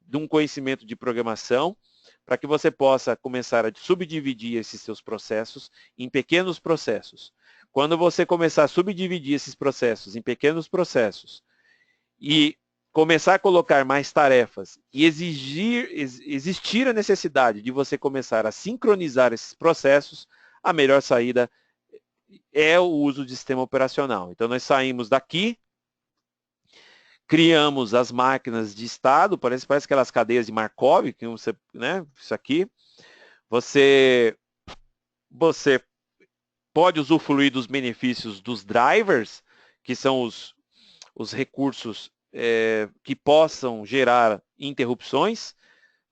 S1: de um conhecimento de programação para que você possa começar a subdividir esses seus processos em pequenos processos. Quando você começar a subdividir esses processos em pequenos processos e começar a colocar mais tarefas e existir a necessidade de você começar a sincronizar esses processos, a melhor saída é o uso de sistema operacional. Então, nós saímos daqui, criamos as máquinas de estado, parece aquelas cadeias de Markov, que você, né, isso aqui, você pode usufruir dos benefícios dos drivers, que são os recursos que possam gerar interrupções,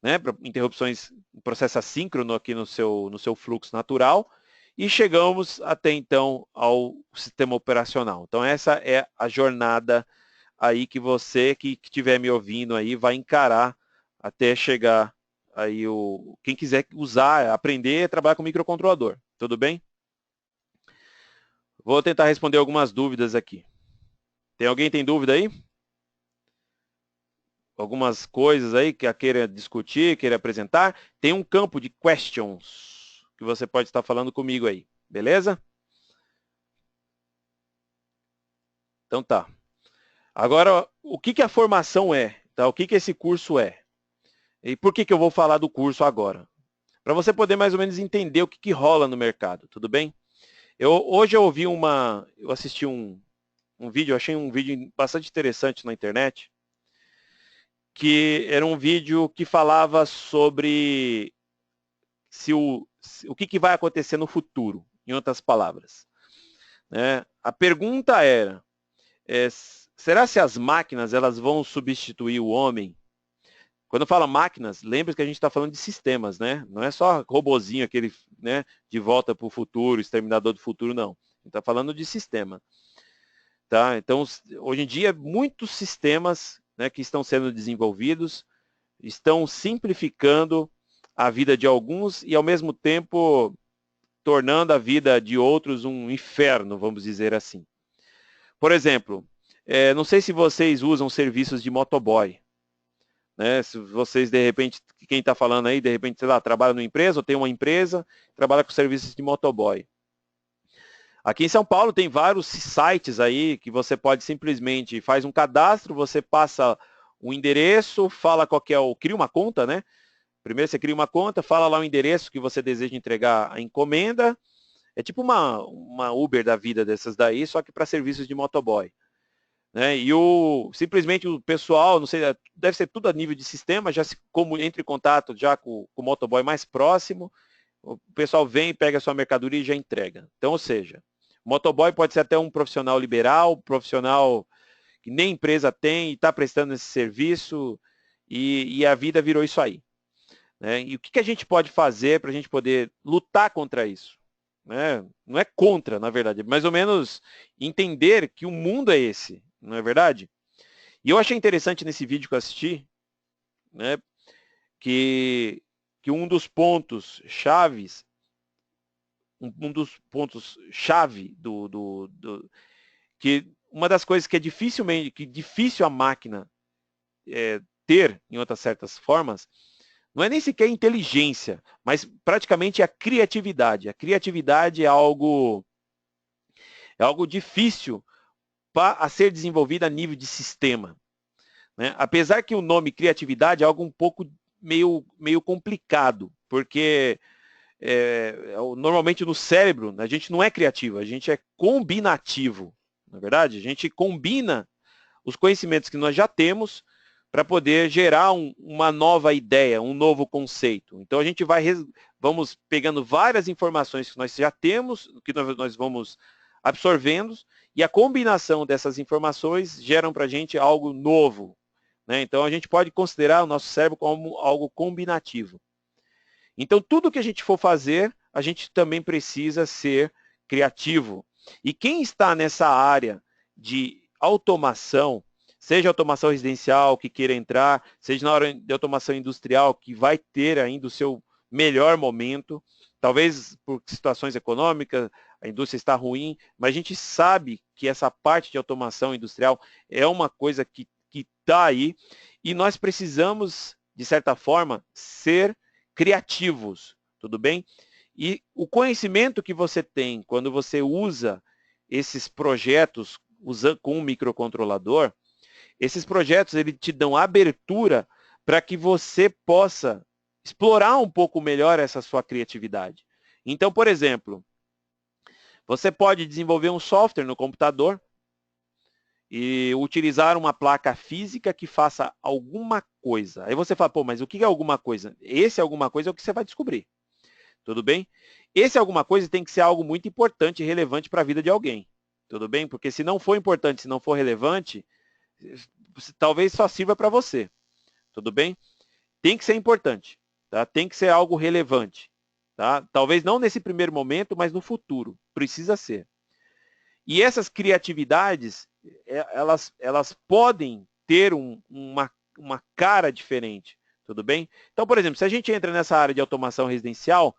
S1: né, interrupções em processo assíncrono aqui no seu fluxo natural, e chegamos até então ao sistema operacional. Então essa é a jornada aí que você que estiver me ouvindo aí vai encarar até chegar aí quem quiser usar, aprender a trabalhar com microcontrolador. Tudo bem? Vou tentar responder algumas dúvidas aqui. Alguém tem dúvida aí? Algumas coisas aí que queira discutir, queira apresentar? Tem um campo de questions que você pode estar falando comigo aí, beleza? Então tá. Agora, o que a formação é? Tá? O que esse curso é? E por que eu vou falar do curso agora? Para você poder mais ou menos entender o que rola no mercado, tudo bem? Hoje eu assisti um vídeo, eu achei um vídeo bastante interessante na internet, que era um vídeo que falava sobre o que vai acontecer no futuro, em outras palavras. Né? A pergunta era, será se as máquinas elas vão substituir o homem? Quando fala máquinas, lembre que a gente está falando de sistemas, né? Não é só robozinho, aquele, né, de volta para o futuro, exterminador do futuro, não. A gente está falando de sistema. Tá? Então, hoje em dia, muitos sistemas, né, que estão sendo desenvolvidos estão simplificando a vida de alguns e, ao mesmo tempo, tornando a vida de outros um inferno, vamos dizer assim. Por exemplo, não sei se vocês usam serviços de motoboy. Né? Se vocês, de repente, quem está falando aí, de repente, sei lá, trabalha numa empresa ou tem uma empresa, trabalha com serviços de motoboy. Aqui em São Paulo tem vários sites aí que você pode simplesmente faz um cadastro, você passa o endereço, fala qual que é cria uma conta, né? Primeiro você cria uma conta, fala lá o endereço que você deseja entregar a encomenda. É tipo uma Uber da vida dessas daí, só que para serviços de motoboy. Né? E simplesmente o pessoal, não sei, deve ser tudo a nível de sistema, já entra em contato já com o motoboy mais próximo, o pessoal vem, pega a sua mercadoria e já entrega. Então, ou seja, o motoboy pode ser até um profissional liberal, profissional que nem empresa tem e está prestando esse serviço e a vida virou isso aí. Né? E o que a gente pode fazer para a gente poder lutar contra isso? Né? Não é contra, na verdade, é mais ou menos entender que o mundo é esse, não é verdade? E eu achei interessante nesse vídeo que eu assisti, né, que um dos pontos chaves, um dos pontos chave que uma das coisas que é difícil a máquina ter, em outras certas formas, não é nem sequer inteligência, mas praticamente a criatividade. A criatividade é algo difícil a ser desenvolvida a nível de sistema. Né? Apesar que o nome criatividade é algo um pouco meio complicado, porque normalmente no cérebro a gente não é criativo, a gente é combinativo, na é verdade? A gente combina os conhecimentos que nós já temos para poder gerar uma nova ideia, um novo conceito. Então a gente vamos pegando várias informações que nós já temos, que nós vamos absorvendo, e a combinação dessas informações geram para a gente algo novo. Né? Então a gente pode considerar o nosso cérebro como algo combinativo. Então tudo que a gente for fazer, a gente também precisa ser criativo. E quem está nessa área de automação, seja automação residencial que queira entrar, seja na hora de automação industrial que vai ter ainda o seu melhor momento, talvez por situações econômicas, a indústria está ruim, mas a gente sabe que essa parte de automação industrial é uma coisa que está aí e nós precisamos, de certa forma, ser criativos, tudo bem? E o conhecimento que você tem quando você usa esses projetos com um microcontrolador, esses projetos eles te dão abertura para que você possa explorar um pouco melhor essa sua criatividade. Então, por exemplo, você pode desenvolver um software no computador e utilizar uma placa física que faça alguma coisa. Aí você fala, pô, mas o que é alguma coisa? Esse alguma coisa é o que você vai descobrir. Tudo bem? Esse alguma coisa tem que ser algo muito importante e relevante para a vida de alguém. Tudo bem? Porque se não for importante, se não for relevante, talvez só sirva para você. Tudo bem? Tem que ser importante. Tá? Tem que ser algo relevante. Tá? Talvez não nesse primeiro momento, mas no futuro. Precisa ser. E essas criatividades, elas podem ter uma cara diferente. Tudo bem? Então, por exemplo, se a gente entra nessa área de automação residencial,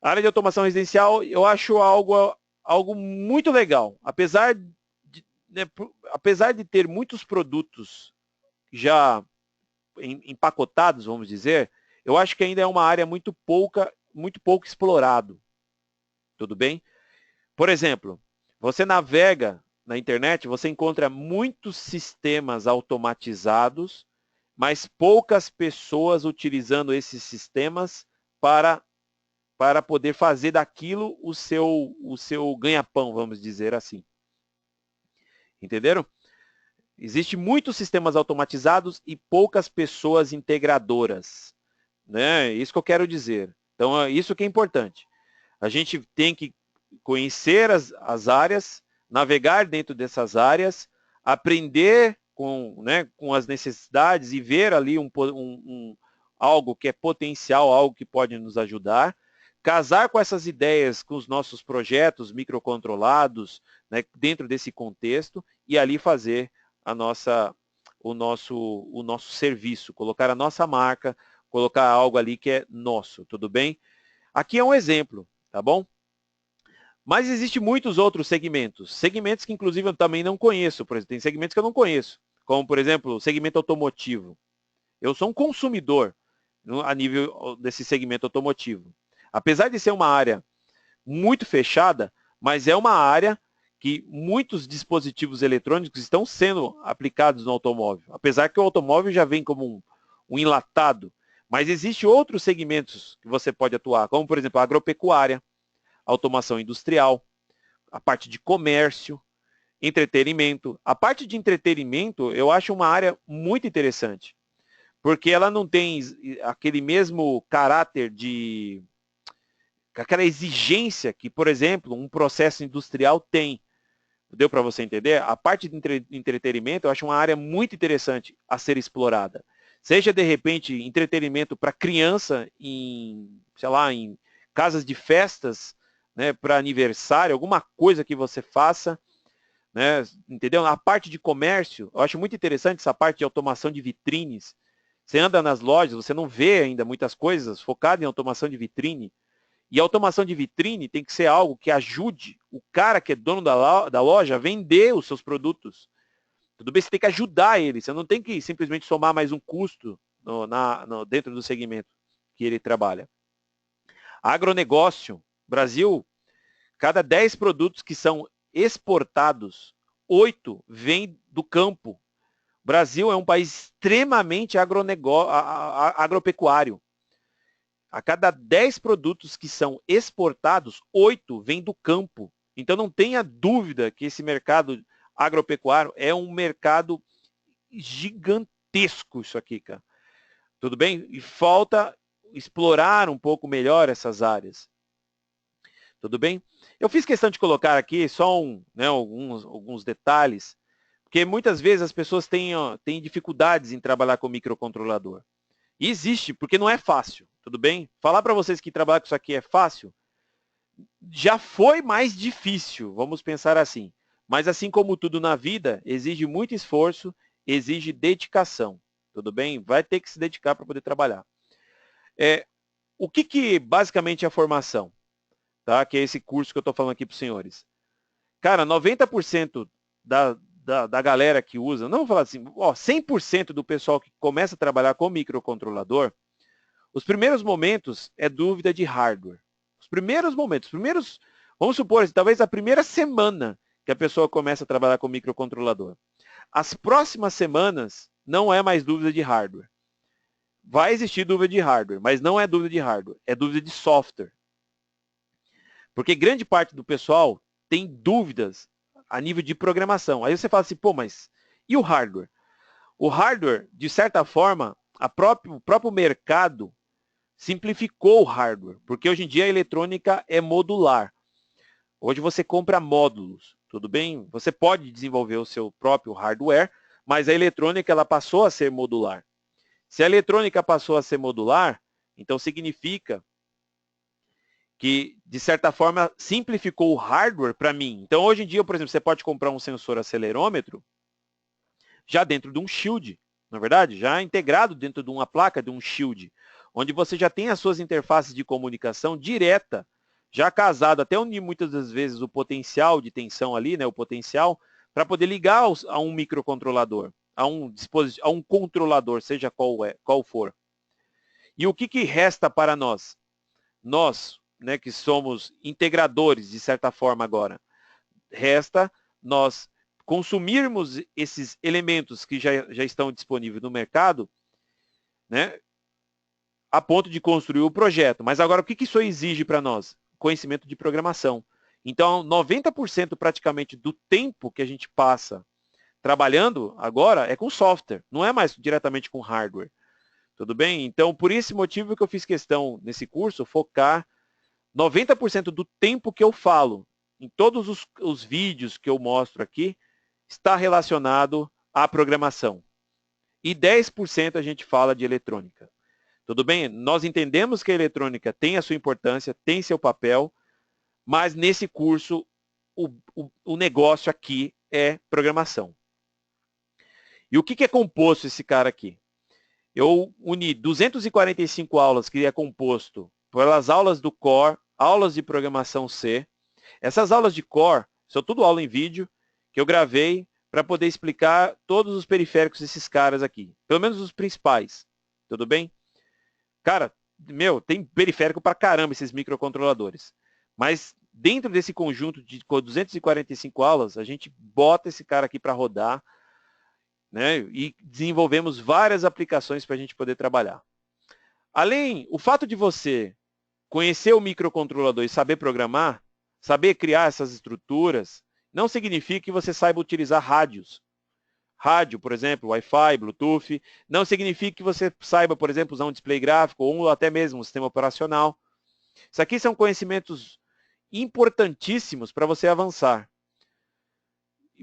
S1: a área de automação residencial eu acho algo muito legal. Apesar de ter muitos produtos já empacotados, vamos dizer, eu acho que ainda é uma área muito pouco explorado. Tudo bem? Por exemplo, você navega na internet, você encontra muitos sistemas automatizados, mas poucas pessoas utilizando esses sistemas para poder fazer daquilo o seu ganha-pão, vamos dizer assim. Entenderam? Existem muitos sistemas automatizados e poucas pessoas integradoras. Né? Isso que eu quero dizer. Então, isso que é importante. A gente tem que conhecer as áreas, navegar dentro dessas áreas, aprender com as necessidades e ver ali algo que é potencial, algo que pode nos ajudar, casar com essas ideias, com os nossos projetos microcontrolados, né, dentro desse contexto, e ali fazer o nosso serviço, colocar a nossa marca, colocar algo ali que é nosso, tudo bem? Aqui é um exemplo, tá bom? Mas existem muitos outros segmentos. Segmentos que, inclusive, eu também não conheço. Por exemplo, tem segmentos que eu não conheço. Como, por exemplo, o segmento automotivo. Eu sou um consumidor a nível desse segmento automotivo. Apesar de ser uma área muito fechada, mas é uma área que muitos dispositivos eletrônicos estão sendo aplicados no automóvel. Apesar que o automóvel já vem como um enlatado. Mas existem outros segmentos que você pode atuar, como, por exemplo, a agropecuária, automação industrial, a parte de comércio, entretenimento. A parte de entretenimento eu acho uma área muito interessante, porque ela não tem aquele mesmo caráter de aquela exigência que, por exemplo, um processo industrial tem. Deu para você entender? A parte de entretenimento eu acho uma área muito interessante a ser explorada. Seja, de repente, entretenimento para criança sei lá, em casas de festas, né, para aniversário, alguma coisa que você faça, né, entendeu? A parte de comércio, eu acho muito interessante essa parte de automação de vitrines. Você anda nas lojas, você não vê ainda muitas coisas focadas em automação de vitrine. E a automação de vitrine tem que ser algo que ajude o cara que é dono da loja a vender os seus produtos. Tudo bem, você tem que ajudar ele, você não tem que simplesmente somar mais um custo dentro do segmento que ele trabalha. Agronegócio, Brasil, cada 10 produtos que são exportados, 8 vêm do campo. O Brasil é um país extremamente agropecuário. A cada 10 produtos que são exportados, 8 vêm do campo. Então não tenha dúvida que esse mercado agropecuário é um mercado gigantesco isso aqui, cara. Tudo bem? E falta explorar um pouco melhor essas áreas. Tudo bem? Eu fiz questão de colocar aqui só alguns detalhes, porque muitas vezes as pessoas têm dificuldades em trabalhar com microcontrolador. E existe, porque não é fácil, tudo bem? Falar para vocês que trabalhar com isso aqui é fácil, já foi mais difícil, vamos pensar assim. Mas assim como tudo na vida, exige muito esforço, exige dedicação. Tudo bem? Vai ter que se dedicar para poder trabalhar. O que basicamente é a formação? Tá? Que é esse curso que eu estou falando aqui para os senhores. Cara, 90% da galera que usa, não vou falar assim, 100% do pessoal que começa a trabalhar com microcontrolador, os primeiros momentos é dúvida de hardware. Os primeiros momentos, vamos supor, talvez a primeira semana que a pessoa começa a trabalhar com microcontrolador. As próximas semanas não é mais dúvida de hardware. Vai existir dúvida de hardware, mas não é dúvida de hardware, é dúvida de software. Porque grande parte do pessoal tem dúvidas a nível de programação. Aí você fala assim, pô, mas e o hardware? O hardware, de certa forma, o próprio mercado simplificou o hardware, porque hoje em dia a eletrônica é modular. Hoje você compra módulos, tudo bem? Você pode desenvolver o seu próprio hardware, mas a eletrônica ela passou a ser modular. Se a eletrônica passou a ser modular, então significa que, de certa forma, simplificou o hardware para mim. Então, hoje em dia, por exemplo, você pode comprar um sensor acelerômetro já dentro de um shield, na verdade, já integrado dentro de uma placa, de um shield, onde você já tem as suas interfaces de comunicação direta, já casado, até onde muitas das vezes o potencial de tensão ali, né, o potencial, para poder ligar a um microcontrolador, a um controlador, seja qual for. E o que resta para nós? Nós, né, que somos integradores, de certa forma agora, resta nós consumirmos esses elementos que já estão disponíveis no mercado, né, a ponto de construir o projeto. Mas agora, o que isso exige para nós? Conhecimento de programação. Então, 90% praticamente do tempo que a gente passa trabalhando agora é com software, não é mais diretamente com hardware. Tudo bem? Então, por esse motivo que eu fiz questão, nesse curso, focar 90% do tempo que eu falo, em todos os vídeos que eu mostro aqui, está relacionado à programação. E 10% a gente fala de eletrônica. Tudo bem? Nós entendemos que a eletrônica tem a sua importância, tem seu papel, mas nesse curso o negócio aqui é programação. E o que é composto esse cara aqui? Eu uni 245 aulas que é composto pelas aulas do Core, aulas de programação C. Essas aulas de Core são tudo aula em vídeo que eu gravei para poder explicar todos os periféricos desses caras aqui. Pelo menos os principais. Tudo bem? Cara, tem periférico para caramba esses microcontroladores. Mas dentro desse conjunto de 245 aulas, a gente bota esse cara aqui para rodar, né? E desenvolvemos várias aplicações para a gente poder trabalhar. O fato de você conhecer o microcontrolador e saber programar, saber criar essas estruturas, não significa que você saiba utilizar rádios. Rádio, por exemplo, Wi-Fi, Bluetooth, não significa que você saiba, por exemplo, usar um display gráfico ou até mesmo um sistema operacional. Isso aqui são conhecimentos importantíssimos para você avançar.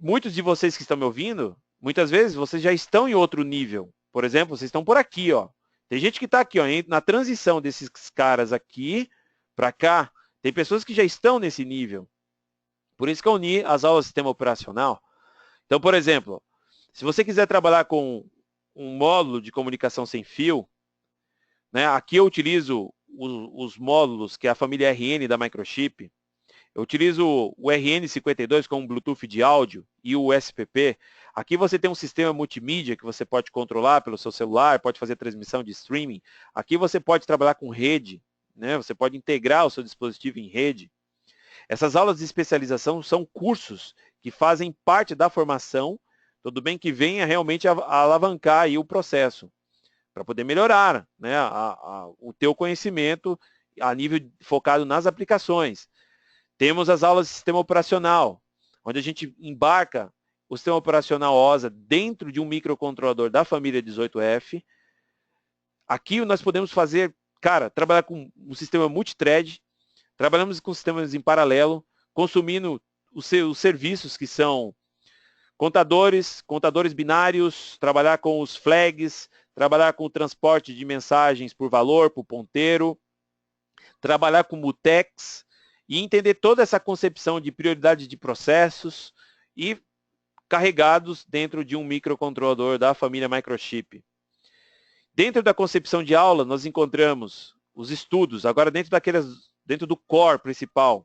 S1: Muitos de vocês que estão me ouvindo, muitas vezes vocês já estão em outro nível. Por exemplo, vocês estão por aqui, ó. Tem gente que está aqui, ó, na transição desses caras aqui para cá. Tem pessoas que já estão nesse nível. Por isso que eu uni as aulas de sistema operacional. Então, por exemplo, se você quiser trabalhar com um módulo de comunicação sem fio, né, aqui eu utilizo os módulos que é a família RN da Microchip. Eu utilizo o RN52 como Bluetooth de áudio e o SPP. Aqui você tem um sistema multimídia que você pode controlar pelo seu celular, pode fazer transmissão de streaming. Aqui você pode trabalhar com rede, né? Você pode integrar o seu dispositivo em rede. Essas aulas de especialização são cursos que fazem parte da formação, tudo bem que venha realmente a alavancar aí o processo, para poder melhorar, né, o teu conhecimento a nível focado nas aplicações. Temos as aulas de sistema operacional, onde a gente embarca o sistema operacional OSA dentro de um microcontrolador da família 18F. Aqui nós podemos fazer, trabalhar com um sistema multithread, trabalhamos com sistemas em paralelo, consumindo os serviços que são contadores binários, trabalhar com os flags, trabalhar com o transporte de mensagens por valor, por ponteiro, trabalhar com mutex, e entender toda essa concepção de prioridade de processos e carregados dentro de um microcontrolador da família Microchip. Dentro da concepção de aula, nós encontramos os estudos, agora dentro do core principal,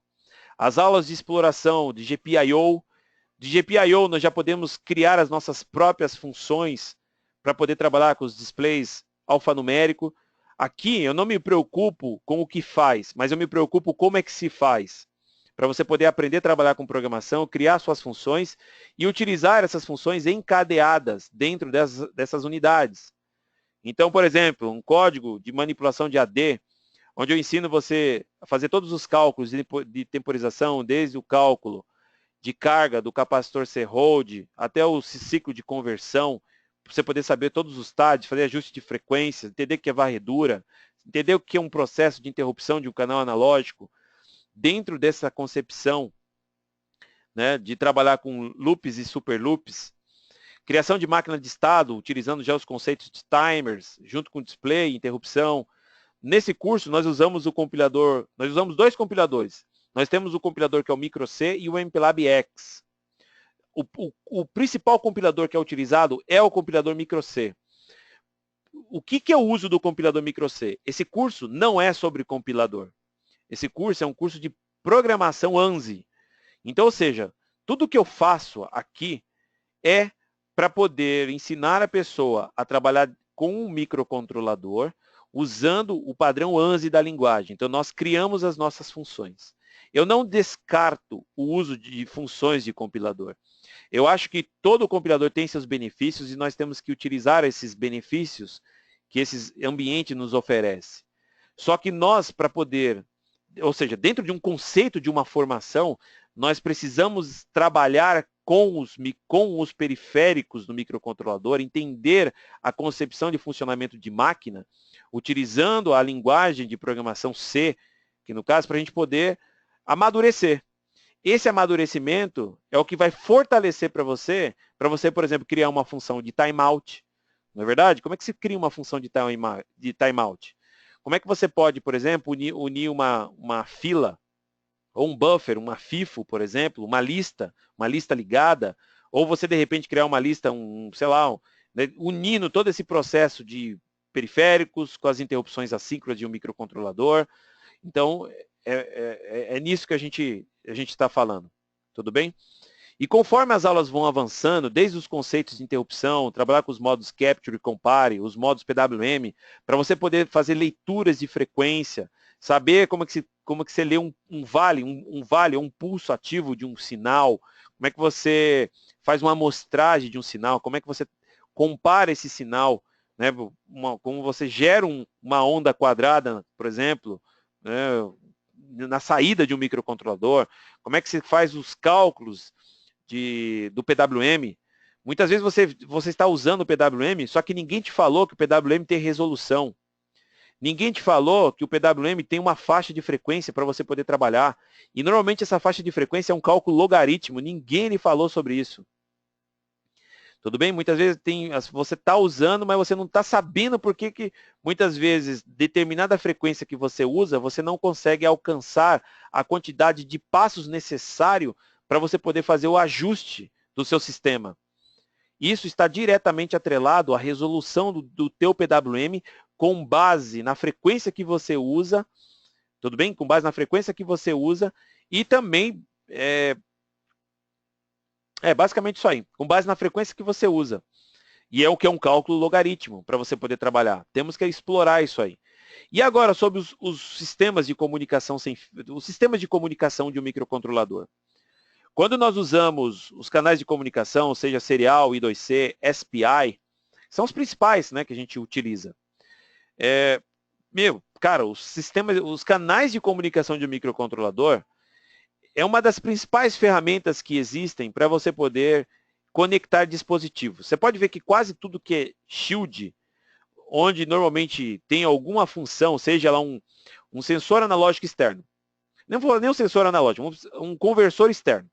S1: as aulas de exploração de GPIO. De GPIO, nós já podemos criar as nossas próprias funções para poder trabalhar com os displays alfanumérico. Aqui, eu não me preocupo com o que faz, mas eu me preocupo como é que se faz. Para você poder aprender a trabalhar com programação, criar suas funções e utilizar essas funções encadeadas dentro dessas unidades. Então, por exemplo, um código de manipulação de AD, onde eu ensino você a fazer todos os cálculos de temporização, desde o cálculo de carga do capacitor C-Hold até o ciclo de conversão, para você poder saber todos os TADs, fazer ajuste de frequência, entender o que é varredura, entender o que é um processo de interrupção de um canal analógico. Dentro dessa concepção, né, de trabalhar com loops e super loops, criação de máquina de estado, utilizando já os conceitos de timers, junto com display, interrupção. Nesse curso, nós usamos dois compiladores. Nós temos o compilador que é o Micro-C e o MPLAB X. O principal compilador que é utilizado é o compilador Micro-C. O que é o uso do compilador Micro-C? Esse curso não é sobre compilador. Esse curso é um curso de programação ANSI. Então, ou seja, tudo que eu faço aqui é para poder ensinar a pessoa a trabalhar com um microcontrolador usando o padrão ANSI da linguagem. Então, nós criamos as nossas funções. Eu não descarto o uso de funções de compilador. Eu acho que todo compilador tem seus benefícios e nós temos que utilizar esses benefícios que esse ambiente nos oferece. Só que nós, para poder, ou seja, dentro de um conceito de uma formação, nós precisamos trabalhar com os periféricos do microcontrolador, entender a concepção de funcionamento de máquina, utilizando a linguagem de programação C, que no caso, para a gente poder amadurecer. Esse amadurecimento é o que vai fortalecer para você, por exemplo, criar uma função de timeout. Não é verdade? Como é que se cria uma função de timeout? Como é que você pode, por exemplo, unir uma fila, ou um buffer, uma FIFO, por exemplo, uma lista ligada, ou você, de repente, criar uma lista, né, unindo todo esse processo de periféricos com as interrupções assíncronas de um microcontrolador. Então, é nisso que a gente está falando. Tudo bem? E conforme as aulas vão avançando, desde os conceitos de interrupção, trabalhar com os modos Capture e Compare, os modos PWM, para você poder fazer leituras de frequência, saber como é que você lê um vale, um pulso ativo de um sinal, como é que você faz uma amostragem de um sinal, como é que você compara esse sinal, né, como você gera uma onda quadrada, por exemplo, né, na saída de um microcontrolador, como é que você faz os cálculos do PWM. Muitas vezes você está usando o PWM, só que ninguém te falou que o PWM tem resolução. Ninguém te falou que o PWM tem uma faixa de frequência para você poder trabalhar. E normalmente essa faixa de frequência é um cálculo logaritmo. Ninguém lhe falou sobre isso. Tudo bem? Muitas vezes você está usando, mas você não está sabendo por que muitas vezes determinada frequência que você usa, você não consegue alcançar a quantidade de passos necessário para você poder fazer o ajuste do seu sistema. Isso está diretamente atrelado à resolução do teu PWM com base na frequência que você usa, tudo bem? Com base na frequência que você usa e também, basicamente isso aí, com base na frequência que você usa. E é o que é um cálculo logaritmo para você poder trabalhar. Temos que explorar isso aí. E agora, sobre os sistemas de comunicação os sistemas de comunicação de um microcontrolador. Quando nós usamos os canais de comunicação, seja serial, I2C, SPI, são os principais, né, que a gente utiliza. Cara, os canais de comunicação de um microcontrolador é uma das principais ferramentas que existem para você poder conectar dispositivos. Você pode ver que quase tudo que é shield, onde normalmente tem alguma função, seja lá um sensor analógico externo, não vou nem um sensor analógico, um conversor externo,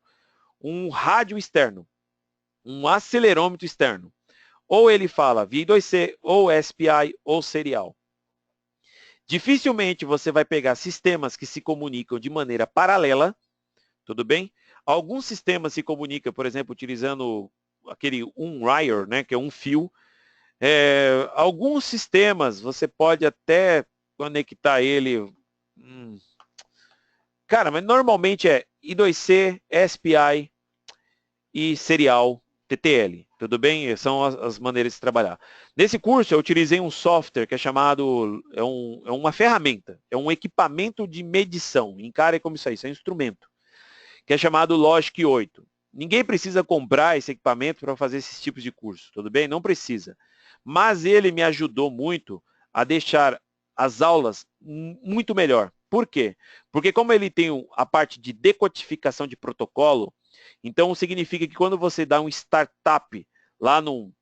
S1: um rádio externo, um acelerômetro externo. Ou ele fala via I2C, ou SPI, ou serial. Dificilmente você vai pegar sistemas que se comunicam de maneira paralela, tudo bem? Alguns sistemas se comunicam, por exemplo, utilizando aquele wire, né, que é um fio. Alguns sistemas você pode até conectar ele. Cara, mas normalmente é I2C, SPI e serial TTL. Tudo bem? São as maneiras de trabalhar. Nesse curso eu utilizei um software que é chamado, é uma ferramenta, é um equipamento de medição. Encare como isso é um instrumento, que é chamado Logic 8. Ninguém precisa comprar esse equipamento para fazer esses tipos de curso, tudo bem? Não precisa. Mas ele me ajudou muito a deixar as aulas muito melhor. Por quê? Porque como ele tem a parte de decodificação de protocolo, então significa que quando você dá um startup lá num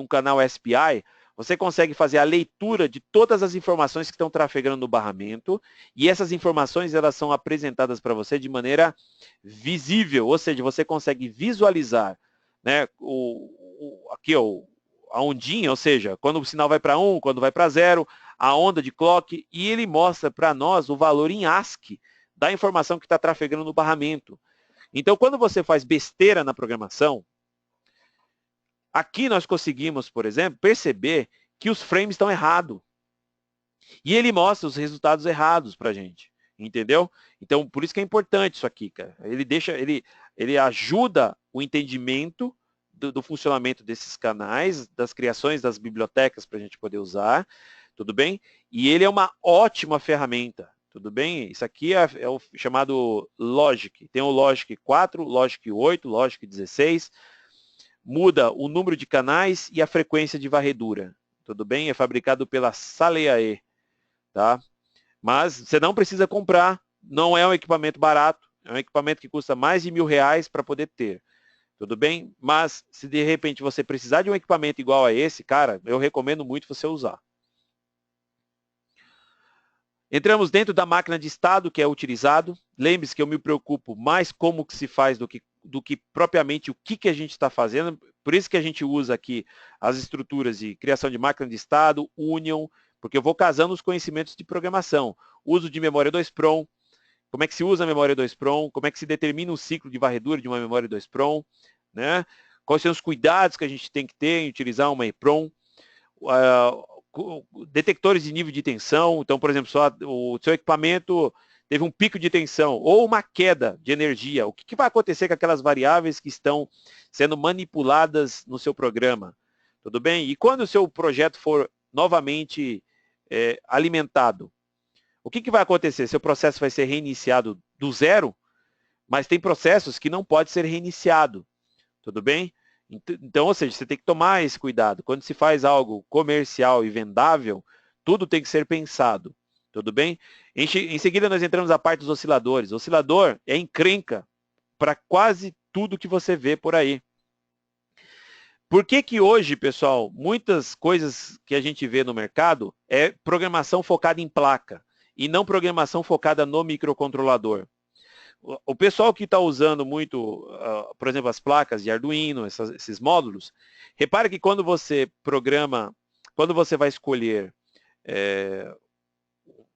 S1: canal SPI, você consegue fazer a leitura de todas as informações que estão trafegando no barramento e essas informações elas são apresentadas para você de maneira visível, ou seja, você consegue visualizar, né, aqui a ondinha, ou seja, quando o sinal vai para 1, quando vai para 0, a onda de clock, e ele mostra para nós o valor em ASCII da informação que está trafegando no barramento. Então, quando você faz besteira na programação, aqui nós conseguimos, por exemplo, perceber que os frames estão errados. E ele mostra os resultados errados para a gente. Entendeu? Então, por isso que é importante isso aqui, cara. Ele ajuda o entendimento do funcionamento desses canais, das criações das bibliotecas para a gente poder usar, tudo bem? E ele é uma ótima ferramenta, tudo bem? Isso aqui é o chamado Logic. Tem o Logic 4, Logic 8, Logic 16. Muda o número de canais e a frequência de varredura, tudo bem? É fabricado pela Saleae, tá? Mas você não precisa comprar, não é um equipamento barato, é um equipamento que custa mais de R$1.000 para poder ter. Tudo bem? Mas se de repente você precisar de um equipamento igual a esse, cara, eu recomendo muito você usar. Entramos dentro da máquina de estado que é utilizado. Lembre-se que eu me preocupo mais como que se faz do que propriamente o que a gente está fazendo. Por isso que a gente usa aqui as estruturas de criação de máquina de estado, Union, porque eu vou casando os conhecimentos de programação. Uso de memória 2PROM, como é que se usa a memória 2PROM, como é que se determina o ciclo de varredura de uma memória 2PROM, né? Quais são os cuidados que a gente tem que ter em utilizar uma EPROM, detectores de nível de tensão. Então, por exemplo, o seu equipamento teve um pico de tensão ou uma queda de energia. O que vai acontecer com aquelas variáveis que estão sendo manipuladas no seu programa? Tudo bem? E quando o seu projeto for novamente alimentado, o que vai acontecer? Seu processo vai ser reiniciado do zero, mas tem processos que não pode ser reiniciado. Tudo bem? Então, ou seja, você tem que tomar esse cuidado. Quando se faz algo comercial e vendável, tudo tem que ser pensado. Tudo bem? Em seguida, nós entramos na parte dos osciladores. O oscilador é encrenca para quase tudo que você vê por aí. Por que que hoje, pessoal, muitas coisas que a gente vê no mercado é programação focada em placa e não programação focada no microcontrolador? O pessoal que está usando muito, por exemplo, as placas de Arduino, esses módulos, repare que quando você programa, quando você vai escolher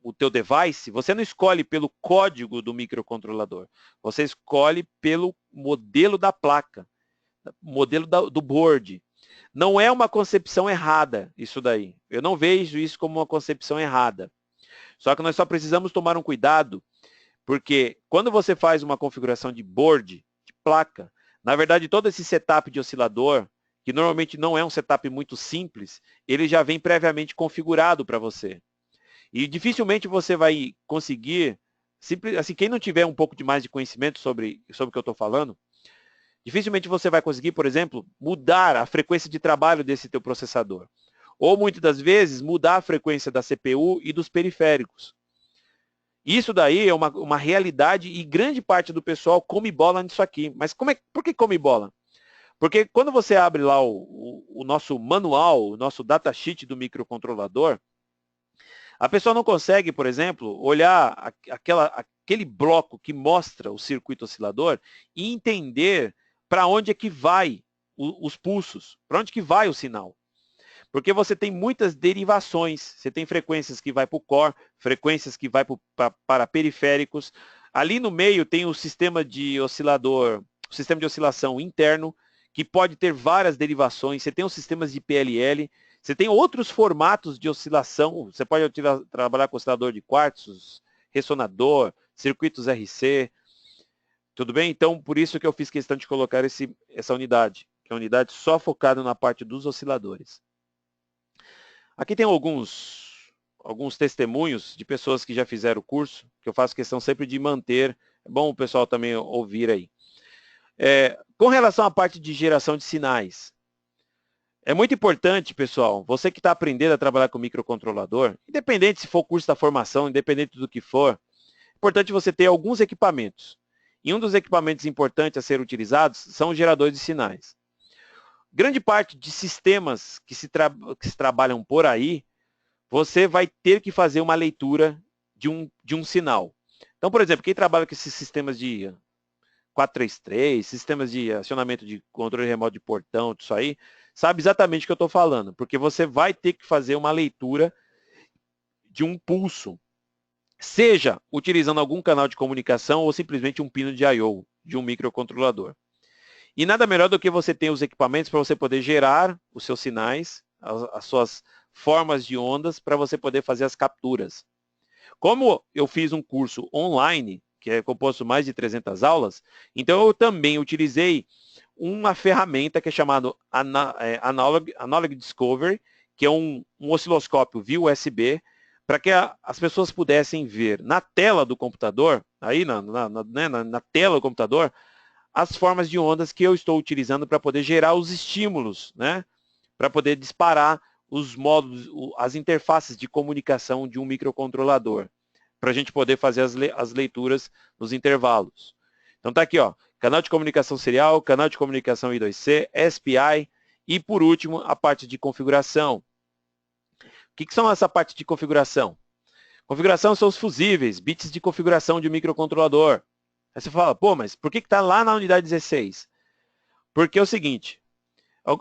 S1: o teu device, você não escolhe pelo código do microcontrolador, você escolhe pelo modelo da placa, modelo do board. Não é uma concepção errada isso daí. Eu não vejo isso como uma concepção errada. Só que nós só precisamos tomar um cuidado, porque quando você faz uma configuração de board, de placa, na verdade todo esse setup de oscilador, que normalmente não é um setup muito simples, ele já vem previamente configurado para você. E dificilmente você vai conseguir, assim, quem não tiver um pouco de mais de conhecimento sobre o que eu estou falando, dificilmente você vai conseguir, por exemplo, mudar a frequência de trabalho desse teu processador. Ou muitas das vezes mudar a frequência da CPU e dos periféricos. Isso daí é uma realidade e grande parte do pessoal come bola nisso aqui. Mas por que come bola? Porque quando você abre lá o nosso manual, o nosso datasheet do microcontrolador, a pessoa não consegue, por exemplo, olhar aquele bloco que mostra o circuito oscilador e entender para onde é que vai os pulsos, para onde que vai o sinal. Porque você tem muitas derivações. Você tem frequências que vai para o core, frequências que vai para periféricos. Ali no meio tem o sistema de oscilador, o sistema de oscilação interno, que pode ter várias derivações. Você tem os sistemas de PLL, você tem outros formatos de oscilação. Você pode trabalhar com oscilador de quartos, ressonador, circuitos RC. Tudo bem? Então, por isso que eu fiz questão de colocar essa unidade, que é uma unidade só focada na parte dos osciladores. Aqui tem alguns testemunhos de pessoas que já fizeram o curso, que eu faço questão sempre de manter. É bom o pessoal também ouvir aí. Com relação à parte de geração de sinais, é muito importante, pessoal, você que está aprendendo a trabalhar com microcontrolador, independente se for o curso da formação, independente do que for, é importante você ter alguns equipamentos. E um dos equipamentos importantes a ser utilizados são os geradores de sinais. Grande parte de sistemas que se trabalham por aí, você vai ter que fazer uma leitura de um sinal. Então, por exemplo, quem trabalha com esses sistemas de 433, sistemas de acionamento de controle remoto de portão, isso aí, sabe exatamente o que eu estou falando, porque você vai ter que fazer uma leitura de um pulso, seja utilizando algum canal de comunicação ou simplesmente um pino de I/O de um microcontrolador. E nada melhor do que você ter os equipamentos para você poder gerar os seus sinais, as suas formas de ondas, para você poder fazer as capturas. Como eu fiz um curso online, que é composto de mais de 300 aulas, então eu também utilizei uma ferramenta que é chamada Analog Discovery, que é um osciloscópio via USB, para que as pessoas pudessem ver na tela do computador, aí na tela do computador, as formas de ondas que eu estou utilizando para poder gerar os estímulos, né? Para poder disparar os módulos, as interfaces de comunicação de um microcontrolador, para a gente poder fazer as leituras nos intervalos. Então tá aqui, ó, canal de comunicação serial, canal de comunicação I2C, SPI e, por último, a parte de configuração. O que são essa parte de configuração? Configuração são os fusíveis, bits de configuração de microcontrolador. Aí você fala, pô, mas por que está lá na unidade 16? Porque é o seguinte,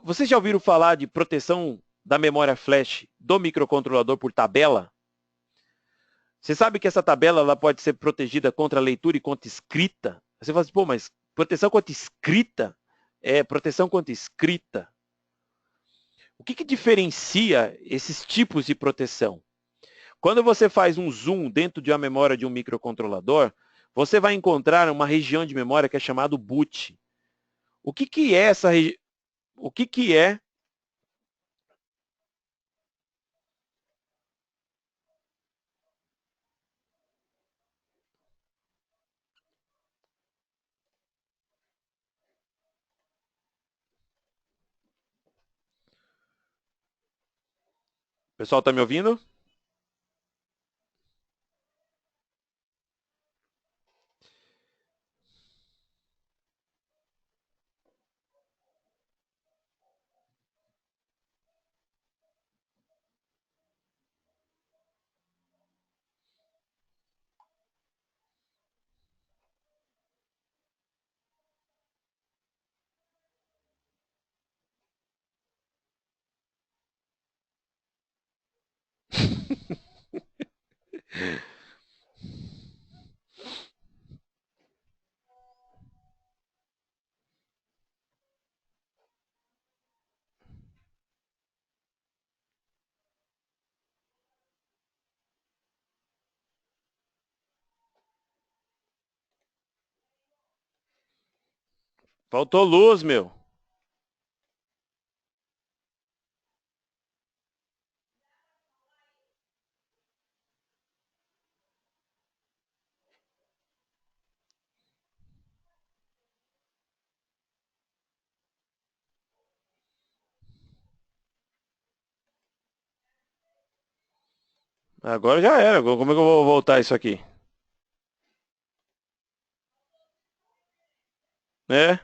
S1: vocês já ouviram falar de proteção da memória flash do microcontrolador por tabela? Você sabe que essa tabela ela pode ser protegida contra leitura e contra escrita? Você fala assim, pô, mas proteção contra escrita? É, proteção contra escrita. O que diferencia esses tipos de proteção? Quando você faz um zoom dentro de uma memória de um microcontrolador, você vai encontrar uma região de memória que é chamada boot. O que é essa região? O que é? O pessoal está me ouvindo? Faltou luz, meu. Agora já era. Como é que eu vou voltar isso aqui? Né?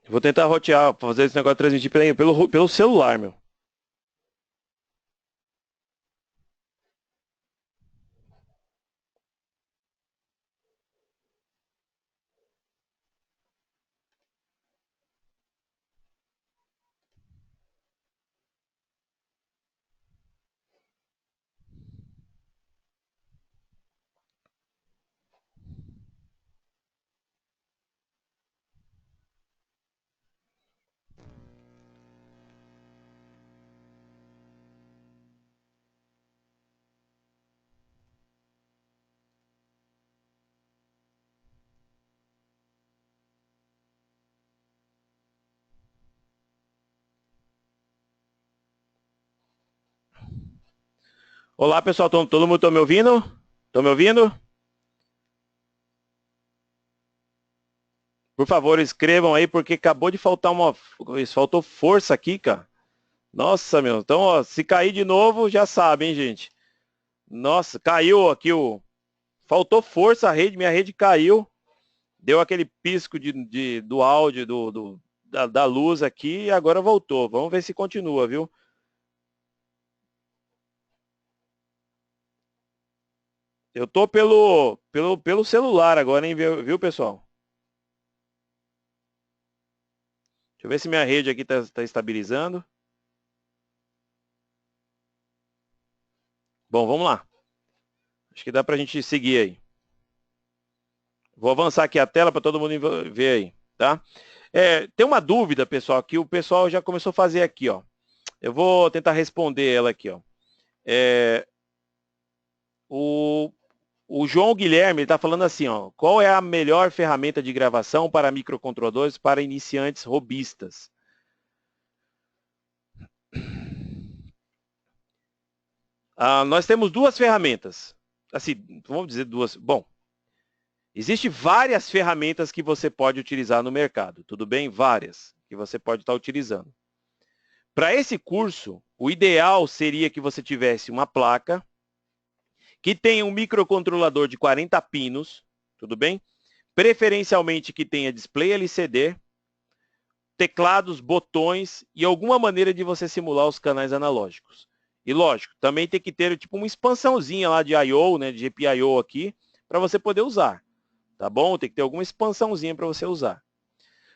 S1: Vou tentar rotear, fazer esse negócio de transmitir pelo celular, meu. Olá, pessoal, todo mundo está me ouvindo? Estão me ouvindo? Por favor, escrevam aí, porque acabou de faltar faltou força aqui, cara. Nossa, meu. Então, ó, se cair de novo, já sabe, hein, gente. Nossa, caiu aqui o... Faltou força a rede, minha rede caiu. Deu aquele pisco do áudio, da luz aqui e agora voltou. Vamos ver se continua, viu? Eu tô pelo celular agora, hein, viu, pessoal? Deixa eu ver se minha rede aqui tá estabilizando. Bom, vamos lá. Acho que dá pra gente seguir aí. Vou avançar aqui a tela para todo mundo ver aí, tá? Tem uma dúvida, pessoal, que o pessoal já começou a fazer aqui, ó. Eu vou tentar responder ela aqui, ó. É, o, o João Guilherme está falando assim, ó. Qual é a melhor ferramenta de gravação para microcontroladores para iniciantes robistas? Nós temos duas ferramentas. Assim, vamos dizer duas. Bom, existem várias ferramentas que você pode utilizar no mercado, tudo bem? Várias que você pode estar utilizando. Para esse curso, o ideal seria que você tivesse uma placa que tenha um microcontrolador de 40 pinos, tudo bem? Preferencialmente que tenha display LCD, teclados, botões e alguma maneira de você simular os canais analógicos. E lógico, também tem que ter tipo uma expansãozinha lá de I/O, né, de GPIO aqui, para você poder usar, tá bom? Tem que ter alguma expansãozinha para você usar.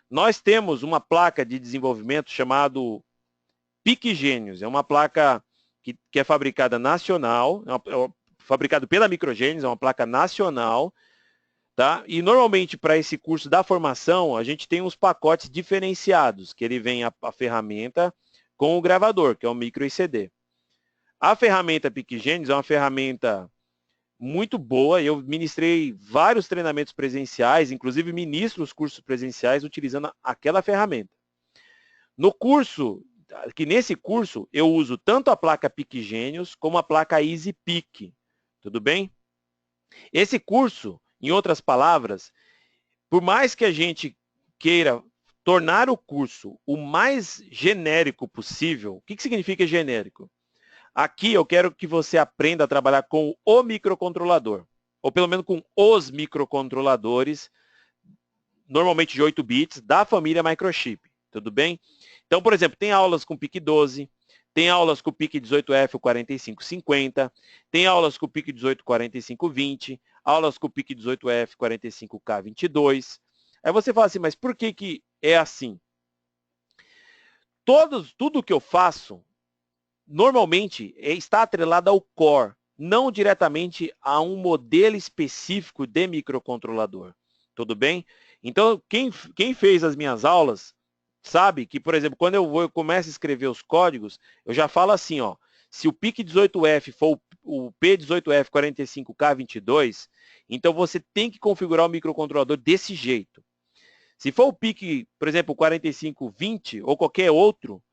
S1: Nós temos uma placa de desenvolvimento chamado PIC Gênios. É uma placa que é fabricada nacional, fabricada pela Microgênios, é uma placa nacional, tá? E normalmente para esse curso da formação, a gente tem uns pacotes diferenciados, que ele vem a ferramenta com o gravador, que é o micro ICD. A ferramenta PIC Gênios é uma ferramenta muito boa. Eu ministrei vários treinamentos presenciais, inclusive ministro os cursos presenciais utilizando aquela ferramenta. No curso, que nesse curso, eu uso tanto a placa PIC Gênios como a placa Easy PIC. Tudo bem? Esse curso, em outras palavras, por mais que a gente queira tornar o curso o mais genérico possível, o que significa genérico? Aqui eu quero que você aprenda a trabalhar com o microcontrolador, ou pelo menos com os microcontroladores, normalmente de 8 bits, da família Microchip. Tudo bem? Então, por exemplo, tem aulas com PIC 12, tem aulas com o PIC 18F 4550, tem aulas com o PIC 18 4520, aulas com o PIC 18F 45K22. Aí você fala assim, mas por que é assim? Tudo que eu faço, normalmente, está atrelado ao core, não diretamente a um modelo específico de microcontrolador. Tudo bem? Então, quem fez as minhas aulas sabe que, por exemplo, quando eu começo a escrever os códigos, eu já falo assim, ó, se o PIC 18F for o P18F 45K22, então você tem que configurar o microcontrolador desse jeito. Se for o PIC, por exemplo, 4520 ou qualquer outro,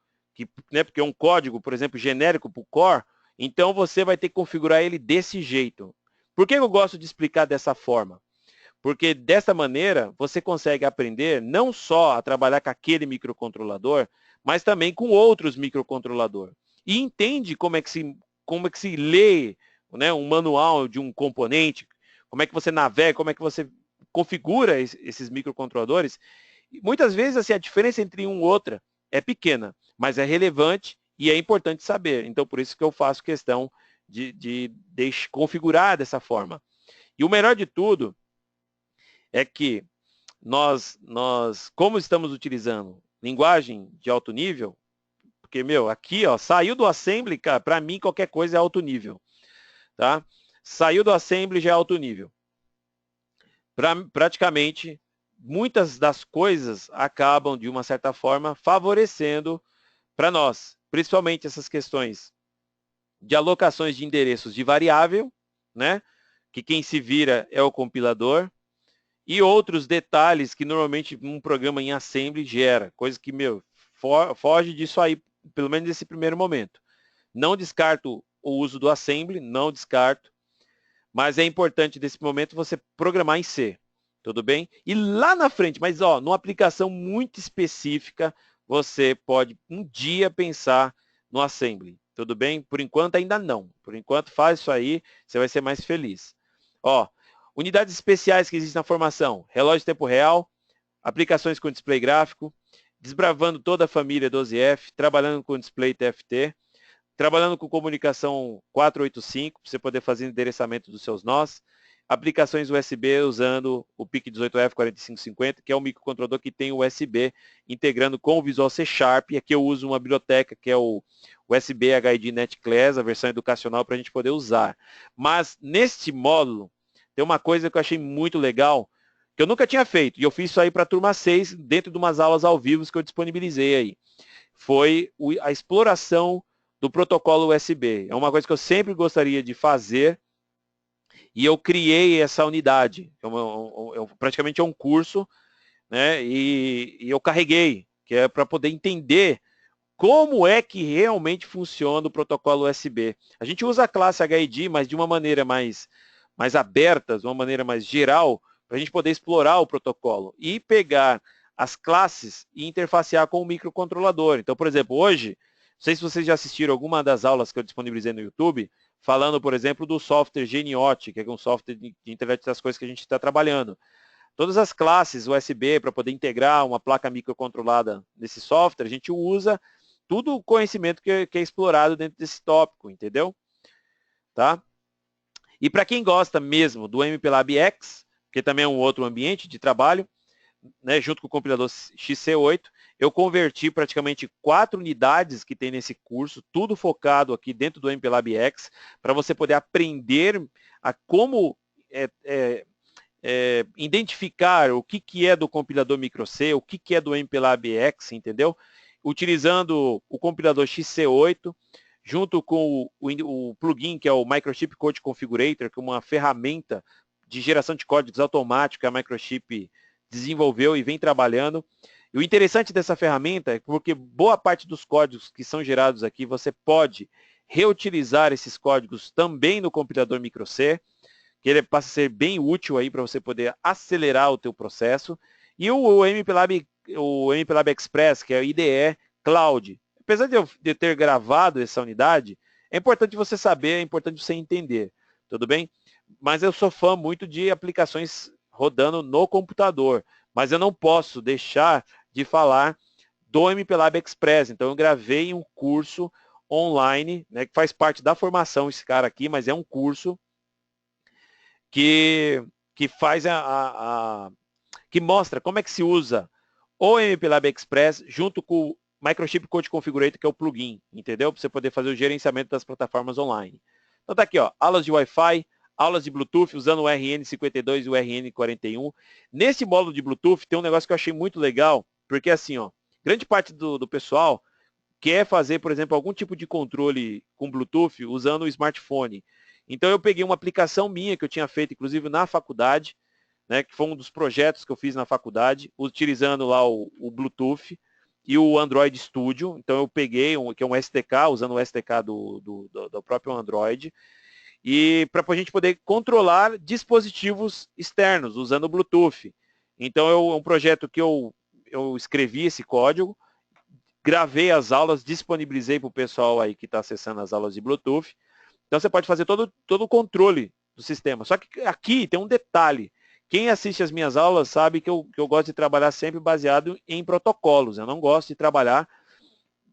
S1: né, porque é um código, por exemplo, genérico para o core, então você vai ter que configurar ele desse jeito. Por que eu gosto de explicar dessa forma? Porque dessa maneira você consegue aprender não só a trabalhar com aquele microcontrolador, mas também com outros microcontroladores. E entende como é que se lê, né, um manual de um componente, como é que você navega, como é que você configura esses microcontroladores. E muitas vezes assim, a diferença entre um e outra é pequena, mas é relevante e é importante saber. Então, por isso que eu faço questão de configurar dessa forma. E o melhor de tudo é que como estamos utilizando linguagem de alto nível, porque, meu, aqui, ó, saiu do assembly, cara, para mim qualquer coisa é alto nível, tá? Saiu do assembly já é alto nível. Praticamente, muitas das coisas acabam, de uma certa forma, favorecendo para nós, principalmente essas questões de alocações de endereços de variável, né? Que quem se vira é o compilador, e outros detalhes que normalmente um programa em assembly gera, coisa que, meu, foge disso aí, pelo menos nesse primeiro momento. Não descarto o uso do assembly, não descarto, mas é importante nesse momento você programar em C, tudo bem? E lá na frente, mas ó, numa aplicação muito específica, você pode um dia pensar no assembly, tudo bem? Por enquanto ainda não. Por enquanto faz isso aí, você vai ser mais feliz. Ó, unidades especiais que existem na formação: relógio de tempo real, aplicações com display gráfico, desbravando toda a família 12F, trabalhando com display TFT, trabalhando com comunicação 485, para você poder fazer endereçamento dos seus nós, aplicações USB usando o PIC 18F4550, que é um microcontrolador que tem USB integrando com o Visual C Sharp, e aqui eu uso uma biblioteca que é o USB HID NetClass, a versão educacional, para a gente poder usar. Mas neste módulo, tem uma coisa que eu achei muito legal, que eu nunca tinha feito, e eu fiz isso aí para a turma 6, dentro de umas aulas ao vivo que eu disponibilizei aí. Foi a exploração do protocolo USB. É uma coisa que eu sempre gostaria de fazer, e eu criei essa unidade. Praticamente é um curso, né? E eu carreguei, que é para poder entender como é que realmente funciona o protocolo USB. A gente usa a classe HID, mas de uma maneira mais aberta, de uma maneira mais geral, para a gente poder explorar o protocolo e pegar as classes e interfacear com o microcontrolador. Então, por exemplo, hoje, não sei se vocês já assistiram alguma das aulas que eu disponibilizei no YouTube, falando, por exemplo, do software Geniote, que é um software de internet das coisas que a gente está trabalhando. Todas as classes USB para poder integrar uma placa microcontrolada nesse software, a gente usa tudo o conhecimento que é explorado dentro desse tópico, entendeu? Tá? E para quem gosta mesmo do MPLAB X, que também é um outro ambiente de trabalho, né, junto com o compilador XC8, eu converti praticamente 4 unidades que tem nesse curso, tudo focado aqui dentro do MPLAB X, para você poder aprender a como identificar o que é do compilador microC, o que é do MPLAB X, entendeu? Utilizando o compilador XC8, junto com o plugin, que é o Microchip Code Configurator, que é uma ferramenta de geração de códigos automático que a Microchip desenvolveu e vem trabalhando. E o interessante dessa ferramenta é porque boa parte dos códigos que são gerados aqui, você pode reutilizar esses códigos também no compilador microC, que ele passa a ser bem útil aí para você poder acelerar o teu processo. E o MPLAB Express, que é o IDE Cloud. Apesar de eu ter gravado essa unidade, é importante você saber, é importante você entender, tudo bem? Mas eu sou fã muito de aplicações rodando no computador, mas eu não posso deixar de falar do MPLAB Express. Então eu gravei um curso online, né, que faz parte da formação esse cara aqui, mas é um curso que faz que mostra como é que se usa o MPLAB Express junto com o Microchip Code Configurator, que é o plugin, entendeu? Para você poder fazer o gerenciamento das plataformas online. Então tá aqui, ó, aulas de Wi-Fi, aulas de Bluetooth usando o RN52 e o RN41. Nesse módulo de Bluetooth tem um negócio que eu achei muito legal, porque assim, ó, grande parte do pessoal quer fazer, por exemplo, algum tipo de controle com Bluetooth usando o smartphone. Então eu peguei uma aplicação minha que eu tinha feito, inclusive, na faculdade, né, que foi um dos projetos que eu fiz na faculdade, utilizando lá o Bluetooth e o Android Studio. Então eu peguei, que é um SDK, usando o SDK do próprio Android, e para a gente poder controlar dispositivos externos, usando o Bluetooth. Então é um projeto que eu escrevi esse código, gravei as aulas, disponibilizei para o pessoal aí que está acessando as aulas de Bluetooth. Então você pode fazer todo o controle do sistema. Só que aqui tem um detalhe, Quem assiste as minhas aulas sabe que eu gosto de trabalhar sempre baseado em protocolos. Eu não gosto de trabalhar,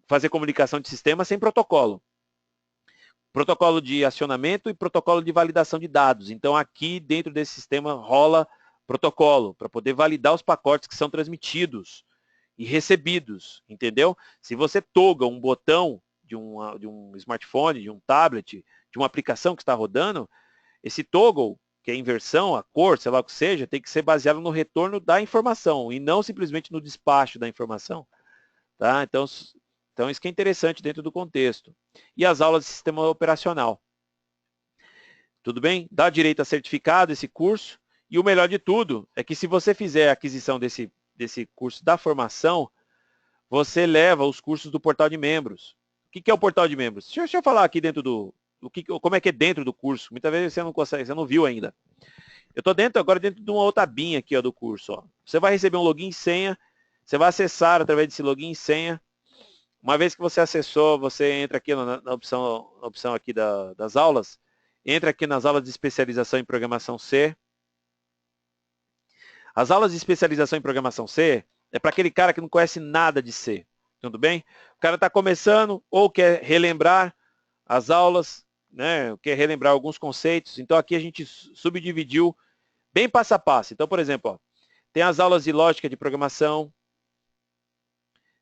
S1: fazer comunicação de sistema sem protocolo. Protocolo de acionamento e protocolo de validação de dados. Então, aqui dentro desse sistema rola protocolo para poder validar os pacotes que são transmitidos e recebidos, entendeu? Se você toga um botão de um smartphone, de um tablet, de uma aplicação que está rodando, esse toggle, que é a inversão, a cor, sei lá o que seja, tem que ser baseado no retorno da informação e não simplesmente no despacho da informação. Tá? Então, isso que é interessante dentro do contexto. E as aulas de sistema operacional. Tudo bem? Dá direito a certificado esse curso. E o melhor de tudo é que se você fizer a aquisição desse curso da formação, você leva os cursos do portal de membros. O que é o portal de membros? Deixa eu falar aqui dentro como é que é dentro do curso. Muitas vezes você não consegue, você não viu ainda. Eu estou agora dentro de uma outra abinha aqui ó, do curso. Ó. Você vai receber um login e senha. Você vai acessar através desse login e senha. Uma vez que você acessou, você entra aqui na opção aqui das aulas. Entra aqui nas aulas de especialização em programação C. As aulas de especialização em programação C é para aquele cara que não conhece nada de C. Tudo bem? O cara está começando ou quer relembrar as aulas, né? Quer relembrar alguns conceitos. Então, aqui a gente subdividiu bem passo a passo. Então, por exemplo, ó, tem as aulas de lógica de programação.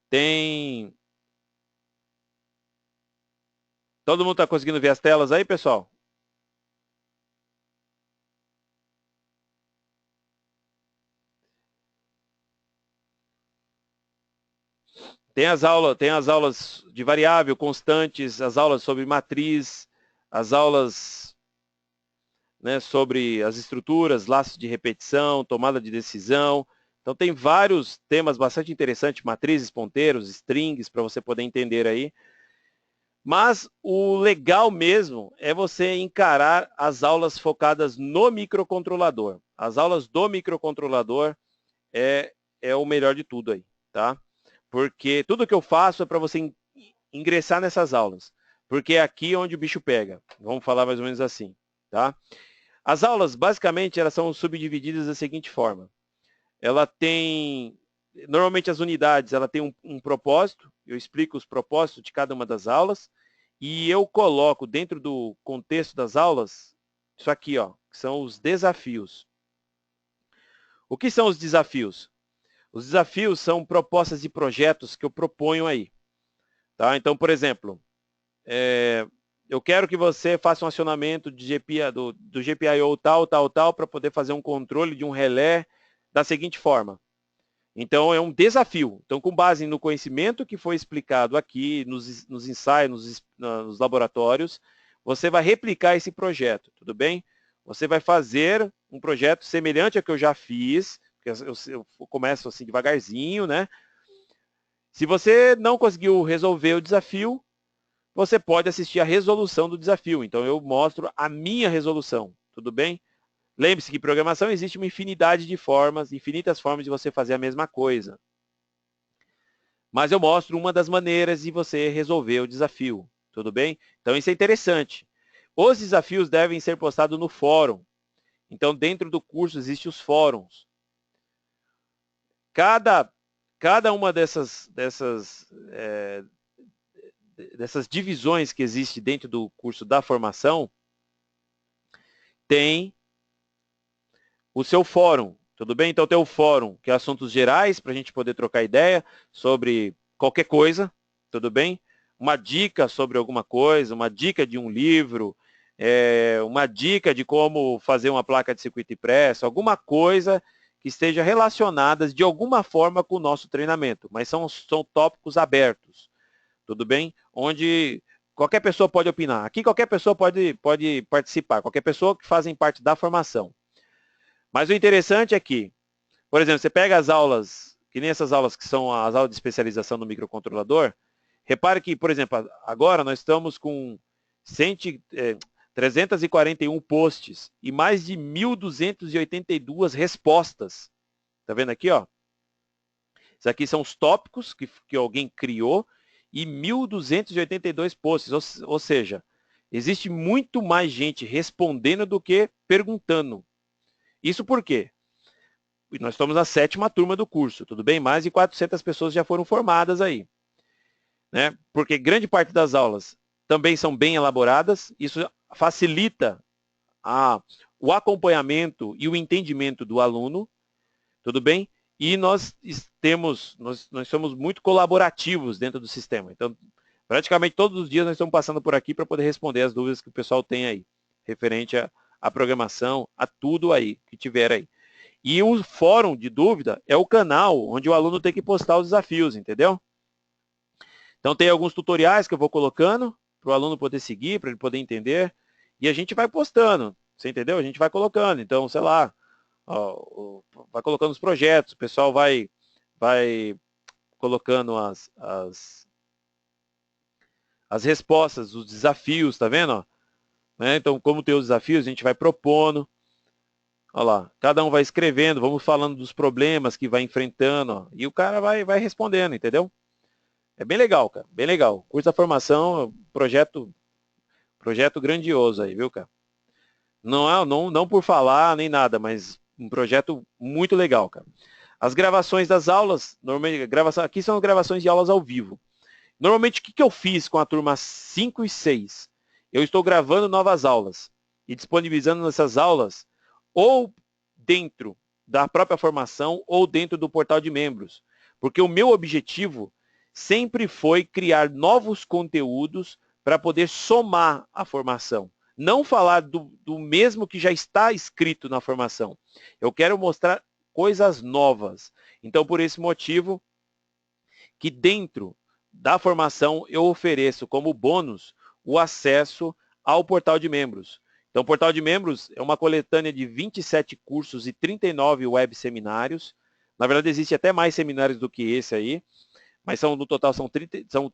S1: Tem... Todo mundo está conseguindo ver as telas aí, pessoal? Tem as aulas de variável, constantes, as aulas sobre matriz, as aulas, né, sobre as estruturas, laços de repetição, tomada de decisão. Então tem vários temas bastante interessantes, matrizes, ponteiros, strings, para você poder entender aí. Mas o legal mesmo é você encarar as aulas focadas no microcontrolador. As aulas do microcontrolador é o melhor de tudo aí, tá? Porque tudo que eu faço é para você ingressar nessas aulas. Porque é aqui onde o bicho pega. Vamos falar mais ou menos assim, tá? As aulas, basicamente, elas são subdivididas da seguinte forma. Ela tem, normalmente as unidades, ela tem um propósito. Eu explico os propósitos de cada uma das aulas. E eu coloco dentro do contexto das aulas, isso aqui, ó, que são os desafios. O que são os desafios? Os desafios são propostas de projetos que eu proponho aí. Tá? Então, por exemplo, eu quero que você faça um acionamento de GPIO, do GPIO tal, para poder fazer um controle de um relé da seguinte forma. Então, é um desafio. Então, com base no conhecimento que foi explicado aqui, nos ensaios, nos laboratórios, você vai replicar esse projeto, tudo bem? Você vai fazer um projeto semelhante ao que eu já fiz, eu começo assim devagarzinho, né? Se você não conseguiu resolver o desafio, você pode assistir a resolução do desafio. Então, eu mostro a minha resolução, tudo bem? Lembre-se que em programação existe uma infinidade de formas, infinitas formas de você fazer a mesma coisa. Mas eu mostro uma das maneiras de você resolver o desafio, tudo bem? Então, isso é interessante. Os desafios devem ser postados no fórum. Então, dentro do curso existem os fóruns. Cada uma dessas divisões que existe dentro do curso da formação tem o seu fórum, tudo bem? Então tem o fórum, que é assuntos gerais, para a gente poder trocar ideia sobre qualquer coisa, tudo bem? Uma dica sobre alguma coisa, uma dica de um livro, uma dica de como fazer uma placa de circuito impresso, alguma coisa que esteja relacionada de alguma forma com o nosso treinamento, mas são tópicos abertos, tudo bem? Onde qualquer pessoa pode opinar. Aqui qualquer pessoa pode participar, qualquer pessoa que fazem parte da formação. Mas o interessante é que, por exemplo, você pega as aulas, que nem essas aulas que são as aulas de especialização no microcontrolador, repare que, por exemplo, agora nós estamos com 341 posts e mais de 1.282 respostas. Tá vendo aqui, ó? Isso aqui são os tópicos que alguém criou e 1.282 posts, ou seja, existe muito mais gente respondendo do que perguntando. Isso por quê? nós estamos na 7ª turma do curso, tudo bem? Mais de 400 pessoas já foram formadas aí, né? Porque grande parte das aulas também são bem elaboradas, isso facilita o acompanhamento e o entendimento do aluno, tudo bem? E nós somos muito colaborativos dentro do sistema. Então, praticamente todos os dias nós estamos passando por aqui para poder responder as dúvidas que o pessoal tem aí, referente à programação, a tudo aí que tiver aí. E o fórum de dúvida é o canal onde o aluno tem que postar os desafios, entendeu? Então tem alguns tutoriais que eu vou colocando para o aluno poder seguir, para ele poder entender, e a gente vai postando, você entendeu? A gente vai colocando, então, sei lá, ó, vai colocando os projetos, o pessoal vai colocando as respostas, os desafios, tá vendo? Ó? Né? Então, como tem os desafios, a gente vai propondo. Olha lá, cada um vai escrevendo, vamos falando dos problemas que vai enfrentando, ó, e o cara vai respondendo, entendeu? É bem legal, cara, bem legal. Curso da formação, projeto grandioso aí, viu, cara? Não por falar nem nada, mas um projeto muito legal, cara. As gravações das aulas, normalmente, aqui são gravações de aulas ao vivo. Normalmente, o que eu fiz com a turma 5 e 6? Eu estou gravando novas aulas e disponibilizando essas aulas ou dentro da própria formação ou dentro do portal de membros. Porque o meu objetivo sempre foi criar novos conteúdos para poder somar a formação. Não falar do mesmo que já está escrito na formação. Eu quero mostrar coisas novas. Então, por esse motivo, que dentro da formação eu ofereço como bônus o acesso ao portal de membros. Então, o portal de membros é uma coletânea de 27 cursos e 39 web seminários. Na verdade, existe até mais seminários do que esse aí, mas no total são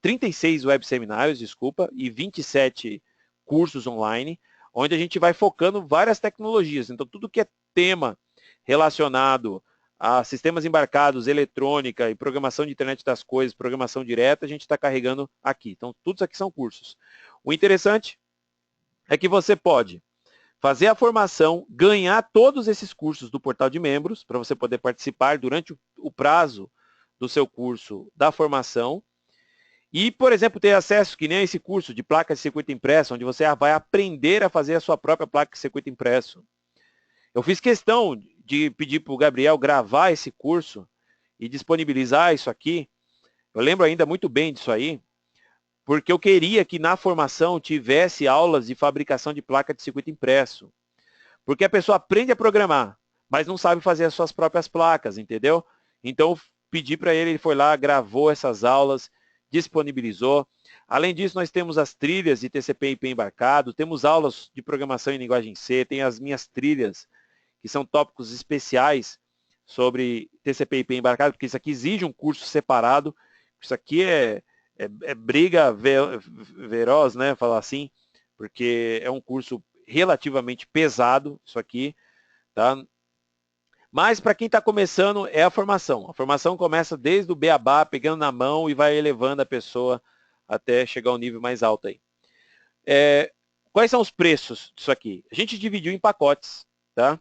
S1: 36 web seminários, desculpa, e 27 cursos online, onde a gente vai focando várias tecnologias. Então, tudo que é tema relacionado a sistemas embarcados, eletrônica e programação de internet das coisas, programação direta, a gente está carregando aqui. Então, todos aqui são cursos. O interessante é que você pode fazer a formação, ganhar todos esses cursos do portal de membros, para você poder participar durante o prazo do seu curso da formação. E, por exemplo, ter acesso, que nem a esse curso de placa de circuito impresso, onde você vai aprender a fazer a sua própria placa de circuito impresso. Eu fiz questão de pedir para o Gabriel gravar esse curso e disponibilizar isso aqui. Eu lembro ainda muito bem disso aí, porque eu queria que na formação tivesse aulas de fabricação de placa de circuito impresso. Porque a pessoa aprende a programar, mas não sabe fazer as suas próprias placas, entendeu? Então, eu pedi para ele, ele foi lá, gravou essas aulas, disponibilizou. Além disso, nós temos as trilhas de TCP e IP embarcado, temos aulas de programação em linguagem C, tem as minhas trilhas, que são tópicos especiais sobre TCP e IP embarcado, porque isso aqui exige um curso separado. Isso aqui é briga veroz, né, falar assim, porque é um curso relativamente pesado, isso aqui, tá? Mas para quem está começando é a formação. A formação começa desde o beabá, pegando na mão e vai elevando a pessoa até chegar ao nível mais alto aí. Quais são os preços disso aqui? A gente dividiu em pacotes, tá?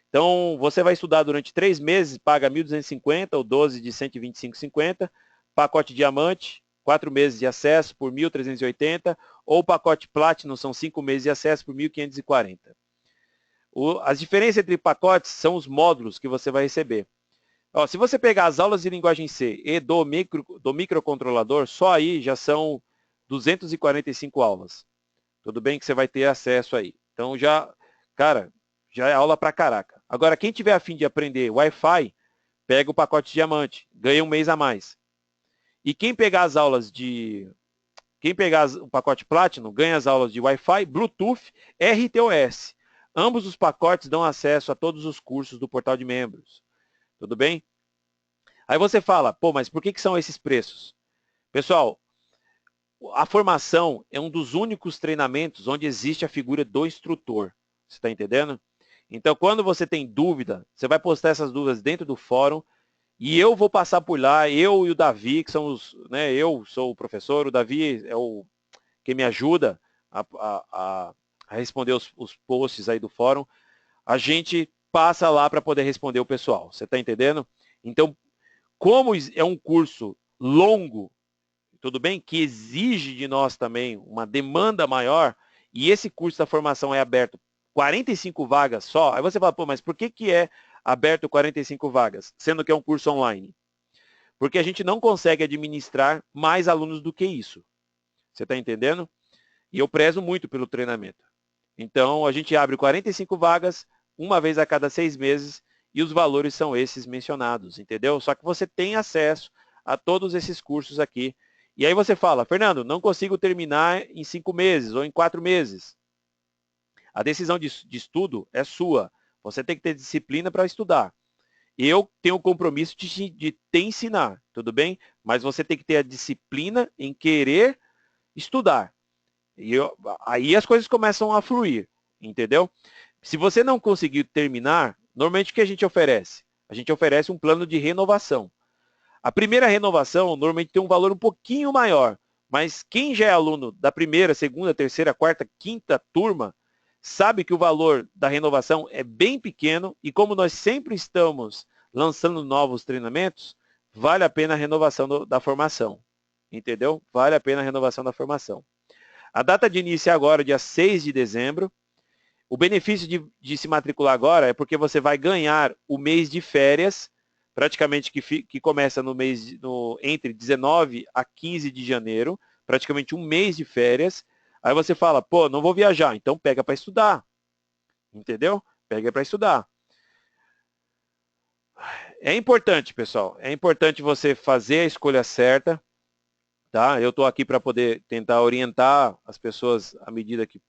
S1: Então, você vai estudar durante 3 meses, paga 1.250 ou 12 de 125,50, pacote diamante, 4 meses de acesso por 1.380, ou pacote Platinum, são 5 meses de acesso por 1.540. As diferenças entre pacotes são os módulos que você vai receber. Ó, se você pegar as aulas de linguagem C e do microcontrolador, só aí já são 245 aulas. Tudo bem que você vai ter acesso aí. Então, cara, já é aula pra caraca. Agora, quem tiver a fim de aprender Wi-Fi, pega o pacote diamante, ganha um mês a mais. E quem pegar o pacote Platinum, ganha as aulas de Wi-Fi, Bluetooth, RTOS. Ambos os pacotes dão acesso a todos os cursos do portal de membros. Tudo bem? Aí você fala, pô, mas por que são esses preços? Pessoal, a formação é um dos únicos treinamentos onde existe a figura do instrutor. Você está entendendo? Então, quando você tem dúvida, você vai postar essas dúvidas dentro do fórum e eu vou passar por lá, eu e o Davi, que são né, eu sou o professor, o Davi é quem me ajuda a responder os posts aí do fórum. A gente passa lá para poder responder o pessoal. Você está entendendo? Então, como é um curso longo, tudo bem? Que exige de nós também uma demanda maior, e esse curso da formação é aberto 45 vagas só, aí você fala, pô, mas por que é aberto 45 vagas, sendo que é um curso online? Porque a gente não consegue administrar mais alunos do que isso. Você está entendendo? E eu prezo muito pelo treinamento. Então, a gente abre 45 vagas, uma vez a cada 6 meses, e os valores são esses mencionados, entendeu? Só que você tem acesso a todos esses cursos aqui. E aí você fala, Fernando, não consigo terminar em 5 meses ou em 4 meses. A decisão de estudo é sua. Você tem que ter disciplina para estudar. Eu tenho o compromisso de te ensinar, tudo bem? Mas você tem que ter a disciplina em querer estudar. Aí as coisas começam a fluir, entendeu? Se você não conseguir terminar, normalmente o que a gente oferece? A gente oferece um plano de renovação. A primeira renovação normalmente tem um valor um pouquinho maior, mas quem já é aluno da primeira, segunda, terceira, quarta, quinta turma, sabe que o valor da renovação é bem pequeno e como nós sempre estamos lançando novos treinamentos, vale a pena a renovação da formação, entendeu? Vale a pena a renovação da formação. A data de início é agora, dia 6 de dezembro. O benefício de se matricular agora é porque você vai ganhar o mês de férias, praticamente que começa entre 19 a 15 de janeiro, praticamente um mês de férias. Aí você fala, pô, não vou viajar, então pega para estudar. Entendeu? Pega para estudar. É importante, pessoal, é importante você fazer a escolha certa, tá? Eu estou aqui para poder tentar orientar as pessoas à medida que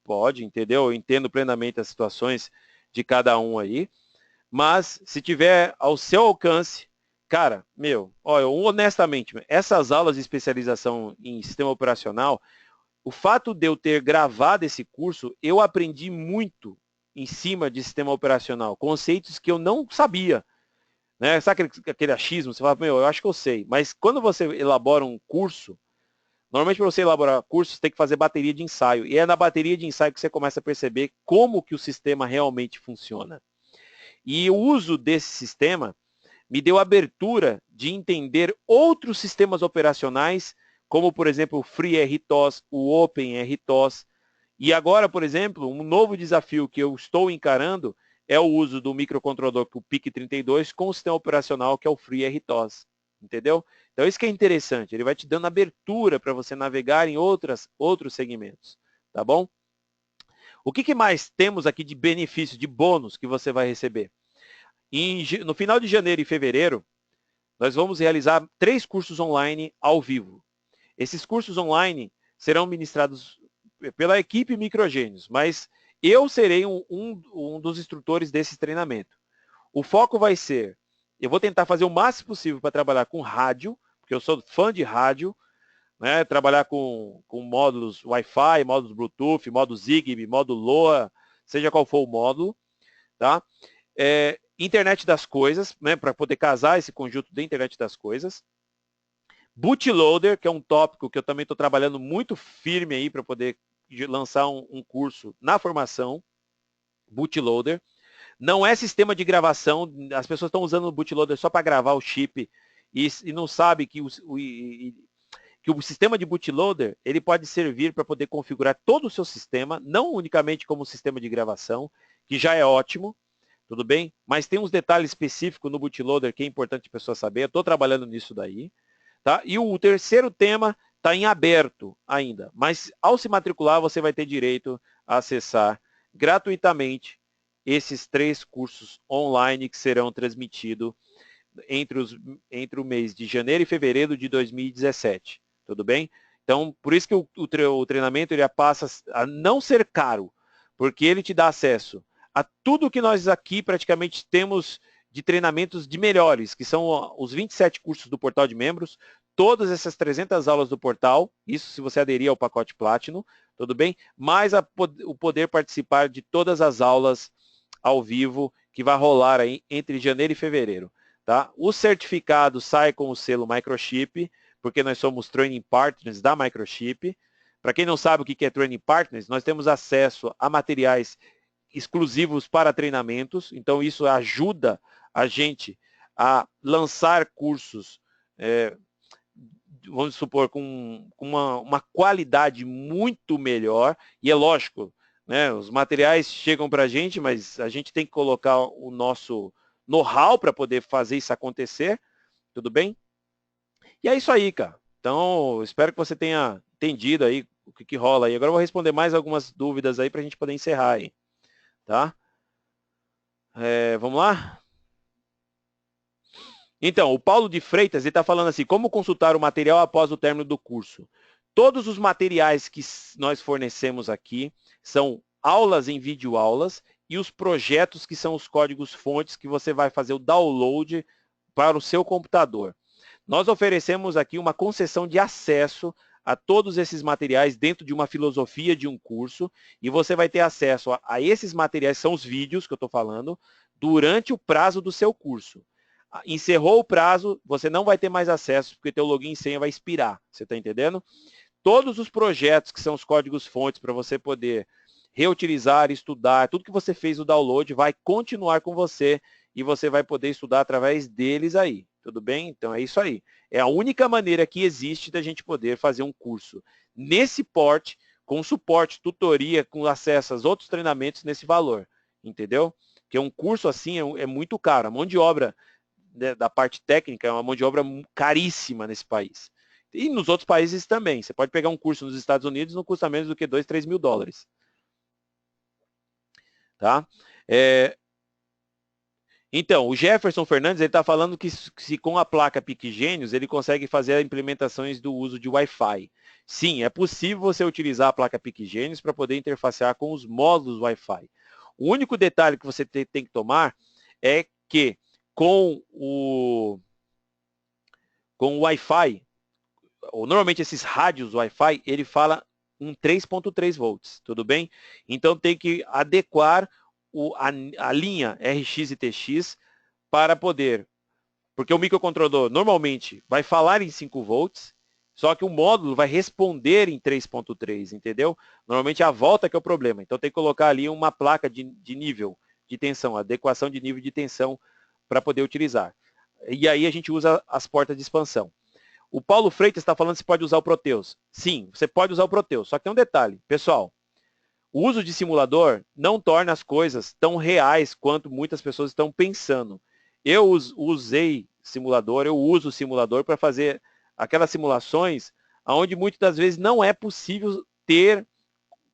S1: pode, entendeu? Eu entendo plenamente as situações de cada um aí, mas se tiver ao seu alcance, cara, olha, honestamente, essas aulas de especialização em sistema operacional, o fato de eu ter gravado esse curso, eu aprendi muito em cima de sistema operacional, conceitos que eu não sabia, né? Sabe aquele achismo? Você fala, eu acho que eu sei, mas quando você elabora um curso, normalmente, para você elaborar cursos, você tem que fazer bateria de ensaio. E é na bateria de ensaio que você começa a perceber como que o sistema realmente funciona. E o uso desse sistema me deu abertura de entender outros sistemas operacionais, como, por exemplo, o FreeRTOS, o OpenRTOS. E agora, por exemplo, um novo desafio que eu estou encarando é o uso do microcontrolador, que é o PIC32, com o sistema operacional, que é o FreeRTOS. Entendeu? Então, isso que é interessante. Ele vai te dando abertura para você navegar em outros segmentos. Tá bom? O que mais temos aqui de benefício, de bônus que você vai receber? No final de janeiro e fevereiro, nós vamos realizar 3 cursos online ao vivo. Esses cursos online serão ministrados pela equipe Microgênios, mas eu serei um dos instrutores desse treinamento. O foco vai ser, eu vou tentar fazer o máximo possível para trabalhar com rádio, porque eu sou fã de rádio, né? Trabalhar com módulos Wi-Fi, módulos Bluetooth, módulo Zigbee, módulo LoA, seja qual for o módulo, tá? Internet das coisas, né? Para poder casar esse conjunto de internet das coisas. Bootloader, que é um tópico que eu também estou trabalhando muito firme aí para poder lançar um curso na formação. Bootloader. Não é sistema de gravação, as pessoas estão usando o bootloader só para gravar o chip e não sabe que o sistema de bootloader ele pode servir para poder configurar todo o seu sistema, não unicamente como sistema de gravação, que já é ótimo, tudo bem? Mas tem uns detalhes específicos no bootloader que é importante a pessoa saber, eu estou trabalhando nisso daí. Tá? E o terceiro tema está em aberto ainda, mas ao se matricular você vai ter direito a acessar gratuitamente esses 3 cursos online que serão transmitidos entre o mês de janeiro e fevereiro de 2017. Tudo bem? Então, por isso que o treinamento ele passa a não ser caro, porque ele te dá acesso a tudo que nós aqui praticamente temos de treinamentos de melhores, que são os 27 cursos do portal de membros, todas essas 300 aulas do portal, isso se você aderir ao pacote Platinum, tudo bem? Mais o poder participar de todas as aulas ao vivo que vai rolar aí entre janeiro e fevereiro. Tá? O certificado sai com o selo Microchip, porque nós somos Training Partners da Microchip. Para quem não sabe o que é Training Partners, nós temos acesso a materiais exclusivos para treinamentos, então isso ajuda a gente a lançar cursos, vamos supor, com uma qualidade muito melhor, e é lógico, né, os materiais chegam para a gente, mas a gente tem que colocar o nosso know-how para poder fazer isso acontecer, tudo bem? E é isso aí, cara. Então, espero que você tenha entendido aí o que rola aí. Agora eu vou responder mais algumas dúvidas aí para a gente poder encerrar aí, tá? Vamos lá? Então, o Paulo de Freitas está falando assim, como consultar o material após o término do curso? Todos os materiais que nós fornecemos aqui são aulas em videoaulas e os projetos que são os códigos-fontes que você vai fazer o download para o seu computador. Nós oferecemos aqui uma concessão de acesso a todos esses materiais dentro de uma filosofia de um curso e você vai ter acesso a esses materiais, são os vídeos que eu estou falando, durante o prazo do seu curso. Encerrou o prazo, você não vai ter mais acesso, porque teu login e senha vai expirar. Você está entendendo? Todos os projetos que são os códigos-fontes para você poder reutilizar, estudar, tudo que você fez o download vai continuar com você e você vai poder estudar através deles aí. Tudo bem? Então é isso aí. É a única maneira que existe da gente poder fazer um curso nesse porte, com suporte, tutoria, com acesso aos outros treinamentos nesse valor. Entendeu? Porque um curso assim é muito caro. A mão de obra da parte técnica é uma mão de obra caríssima nesse país. E nos outros países também. Você pode pegar um curso nos Estados Unidos, não custa menos do que 2, 3 mil dólares. Tá? Então, o Jefferson Fernandes está falando que se com a placa PicGênios ele consegue fazer implementações do uso de Wi-Fi. Sim, é possível você utilizar a placa PicGênios para poder interfacear com os módulos Wi-Fi. O único detalhe que você tem que tomar é que com o Wi-Fi, ou normalmente esses rádios Wi-Fi, ele fala um 3.3 volts, tudo bem? Então tem que adequar a linha RX e TX para poder, porque o microcontrolador normalmente vai falar em 5 volts, só que o módulo vai responder em 3.3, entendeu? Normalmente a volta que é o problema. Então tem que colocar ali uma placa de nível de tensão, adequação de nível de tensão para poder utilizar. E aí a gente usa as portas de expansão. O Paulo Freitas está falando se pode usar o Proteus. Sim, você pode usar o Proteus. Só que tem um detalhe, pessoal. O uso de simulador não torna as coisas tão reais quanto muitas pessoas estão pensando. Eu usei simulador, eu uso simulador para fazer aquelas simulações onde muitas das vezes não é possível ter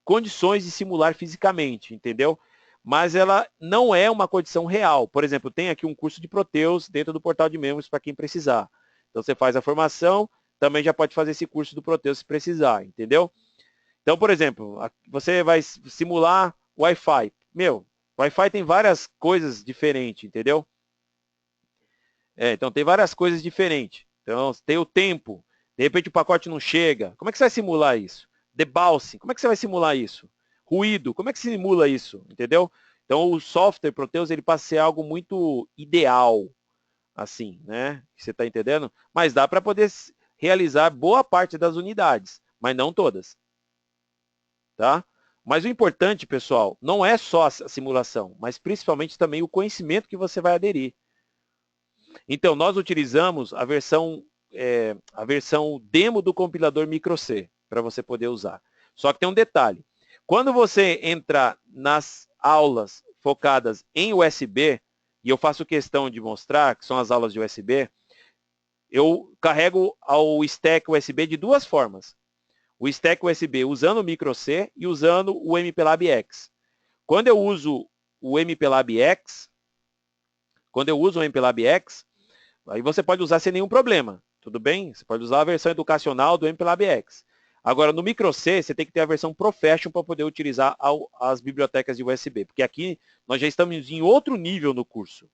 S1: condições de simular fisicamente, entendeu? Mas ela não é uma condição real. Por exemplo, tem aqui um curso de Proteus dentro do portal de membros para quem precisar. Então você faz a formação, também já pode fazer esse curso do Proteus se precisar, entendeu? Então, por exemplo, você vai simular Wi-Fi. Meu, Wi-Fi tem várias coisas diferentes, entendeu? Então tem várias coisas diferentes. Então tem o tempo. De repente o pacote não chega. Como é que você vai simular isso? Debaucing. Como é que você vai simular isso? Ruído. Como é que se simula isso? Entendeu? Então o software Proteus ele passa a ser algo muito ideal, assim, né? Você está entendendo? Mas dá para poder realizar boa parte das unidades, mas não todas. Tá? Mas o importante, pessoal, não é só a simulação, mas principalmente também o conhecimento que você vai aderir. Então, nós utilizamos a versão demo do compilador microC para você poder usar. Só que tem um detalhe. Quando você entra nas aulas focadas em USB, e eu faço questão de mostrar que são as aulas de USB, eu carrego ao stack USB de duas formas. O stack USB usando o microC e usando o MPLAB X. Quando eu uso o MPLAB X, aí você pode usar sem nenhum problema, tudo bem? Você pode usar a versão educacional do MPLAB X. Agora, no microC, você tem que ter a versão Profession para poder utilizar as bibliotecas de USB, porque aqui nós já estamos em outro nível no curso,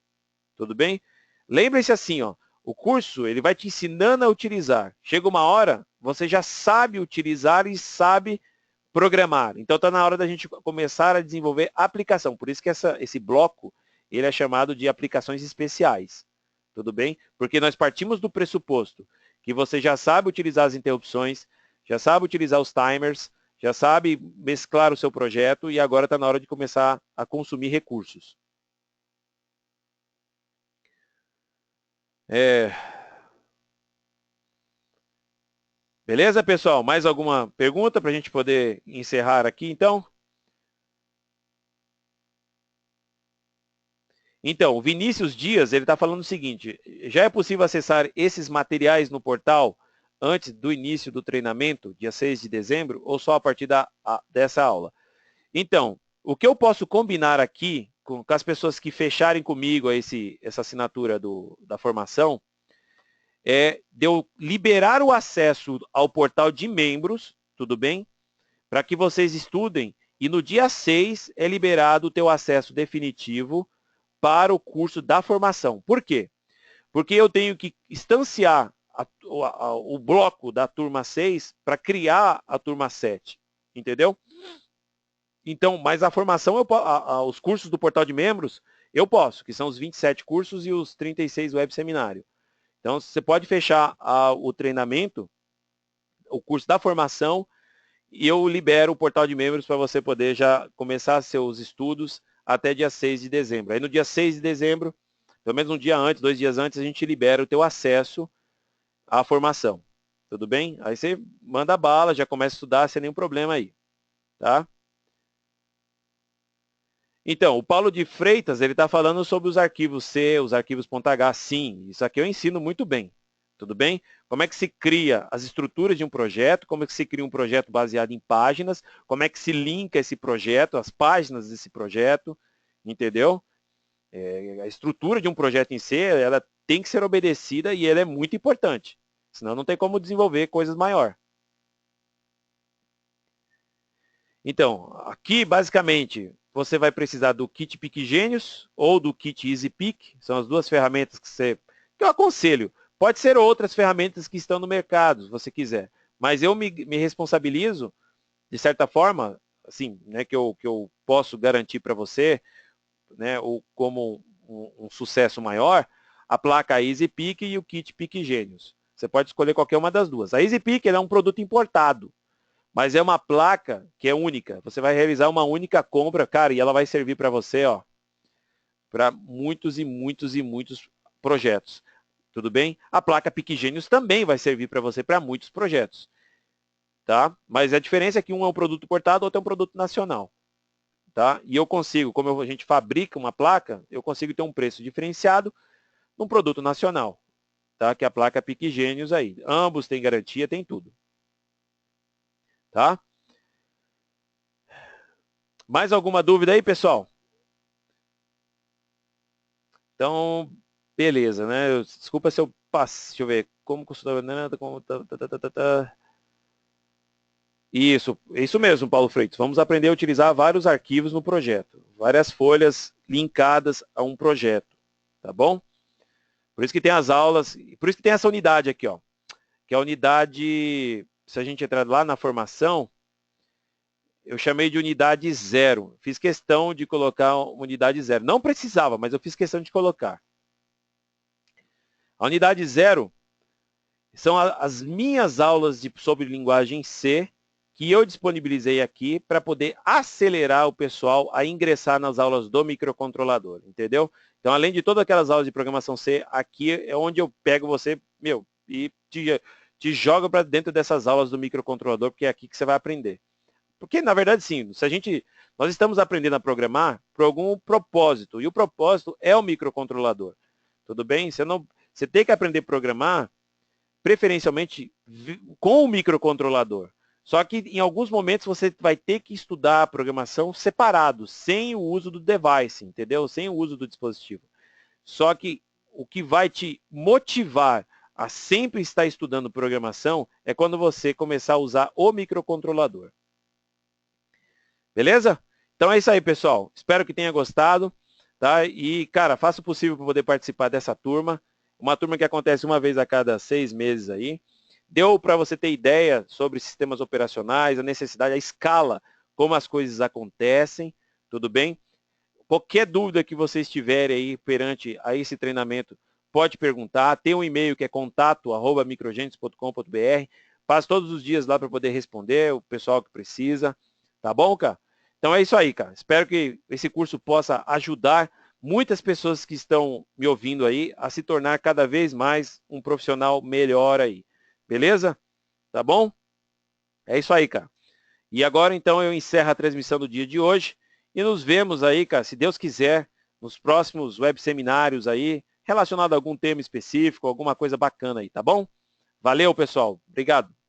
S1: tudo bem? Lembre-se assim, ó, o curso ele vai te ensinando a utilizar. Chega uma hora, você já sabe utilizar e sabe programar. Então está na hora da gente começar a desenvolver aplicação. Por isso que esse bloco ele é chamado de aplicações especiais. Tudo bem? Porque nós partimos do pressuposto que você já sabe utilizar as interrupções, já sabe utilizar os timers, Já sabe mesclar o seu projeto e agora está na hora de começar a consumir recursos. Beleza, pessoal? Mais alguma pergunta para a gente poder encerrar aqui, então? Então, o Vinícius Dias, ele está falando o seguinte, já é possível acessar esses materiais no portal antes do início do treinamento, dia 6 de dezembro, ou só a partir dessa aula? Então, o que eu posso combinar aqui com as pessoas que fecharem comigo essa assinatura da formação é de eu liberar o acesso ao portal de membros, tudo bem? Para que vocês estudem e no dia 6 é liberado o teu acesso definitivo para o curso da formação. Por quê? Porque eu tenho que instanciar o bloco da turma 6 para criar a turma 7, entendeu? Então, mas a formação, os cursos do portal de membros, eu posso, que são os 27 cursos e os 36 web seminário. Então, você pode fechar o treinamento, o curso da formação, e eu libero o portal de membros para você poder já começar seus estudos até dia 6 de dezembro. Aí no dia 6 de dezembro, pelo menos um dia antes, 2 dias antes, a gente libera o teu acesso à formação. Tudo bem? Aí você manda bala, já começa a estudar sem nenhum problema aí. Tá? Então, o Paulo de Freitas, ele está falando sobre os arquivos C, os arquivos .h. Sim, isso aqui eu ensino muito bem. Tudo bem? Como é que se cria as estruturas de um projeto, como é que se cria um projeto baseado em páginas, como é que se linka esse projeto, as páginas desse projeto, entendeu? A estrutura de um projeto em C, ela tem que ser obedecida e ela é muito importante. Senão não tem como desenvolver coisas maiores. Então, aqui, basicamente, você vai precisar do Kit PicGenius ou do Kit EasyPick. São as duas ferramentas que eu aconselho. Pode ser outras ferramentas que estão no mercado, se você quiser. Mas eu me responsabilizo, de certa forma, assim, né, que eu posso garantir para você, né, como um sucesso maior, a placa EasyPick e o Kit PicGenius. Você pode escolher qualquer uma das duas. A EasyPick é um produto importado. Mas é uma placa que é única. Você vai realizar uma única compra, cara, e ela vai servir para você, ó, para muitos e muitos e muitos projetos. Tudo bem? A placa PicGenius também vai servir para você para muitos projetos. Tá? Mas a diferença é que um é um produto importado, outro é um produto nacional. Tá? E eu consigo, como a gente fabrica uma placa, eu consigo ter um preço diferenciado num produto nacional. Tá? Que é a placa PicGenius aí. Ambos têm garantia, tem tudo. Tá? Mais alguma dúvida aí, pessoal? Então, beleza, né? Desculpa se eu passo. Deixa eu ver. Como consultor. Isso mesmo, Paulo Freitas. Vamos aprender a utilizar vários arquivos no projeto. Várias folhas linkadas a um projeto. Tá bom? Por isso que tem as aulas. Por isso que tem essa unidade aqui, ó. Que é a unidade. Se a gente entrar lá na formação, eu chamei de unidade 0. Fiz questão de colocar uma unidade 0. Não precisava, mas eu fiz questão de colocar. A unidade 0 são as minhas aulas sobre linguagem C que eu disponibilizei aqui para poder acelerar o pessoal a ingressar nas aulas do microcontrolador, entendeu? Então, além de todas aquelas aulas de programação C, aqui é onde eu pego você, e te jogo para dentro dessas aulas do microcontrolador, porque é aqui que você vai aprender. Porque, na verdade, sim, nós estamos aprendendo a programar por algum propósito, e o propósito é o microcontrolador. Tudo bem? Você tem que aprender a programar preferencialmente com o microcontrolador. Só que em alguns momentos você vai ter que estudar a programação separado, sem o uso do device, entendeu? Sem o uso do dispositivo. Só que o que vai te motivar a sempre estar estudando programação é quando você começar a usar o microcontrolador. Beleza? Então é isso aí, pessoal. Espero que tenha gostado. Tá? E, cara, faça o possível para poder participar dessa turma. Uma turma que acontece uma vez a cada 6 meses aí. Deu para você ter ideia sobre sistemas operacionais, a necessidade, a escala, como as coisas acontecem, tudo bem? Qualquer dúvida que vocês tiverem aí perante a esse treinamento, pode perguntar. Tem um e-mail que é contato@microgentes.com.br. Faço todos os dias lá para poder responder o pessoal que precisa. Tá bom, cara? Então é isso aí, cara. Espero que esse curso possa ajudar muitas pessoas que estão me ouvindo aí a se tornar cada vez mais um profissional melhor aí. Beleza? Tá bom? É isso aí, cara. E agora, então, eu encerro a transmissão do dia de hoje e nos vemos aí, cara, se Deus quiser, nos próximos web seminários aí, relacionado a algum tema específico, alguma coisa bacana aí, tá bom? Valeu, pessoal. Obrigado.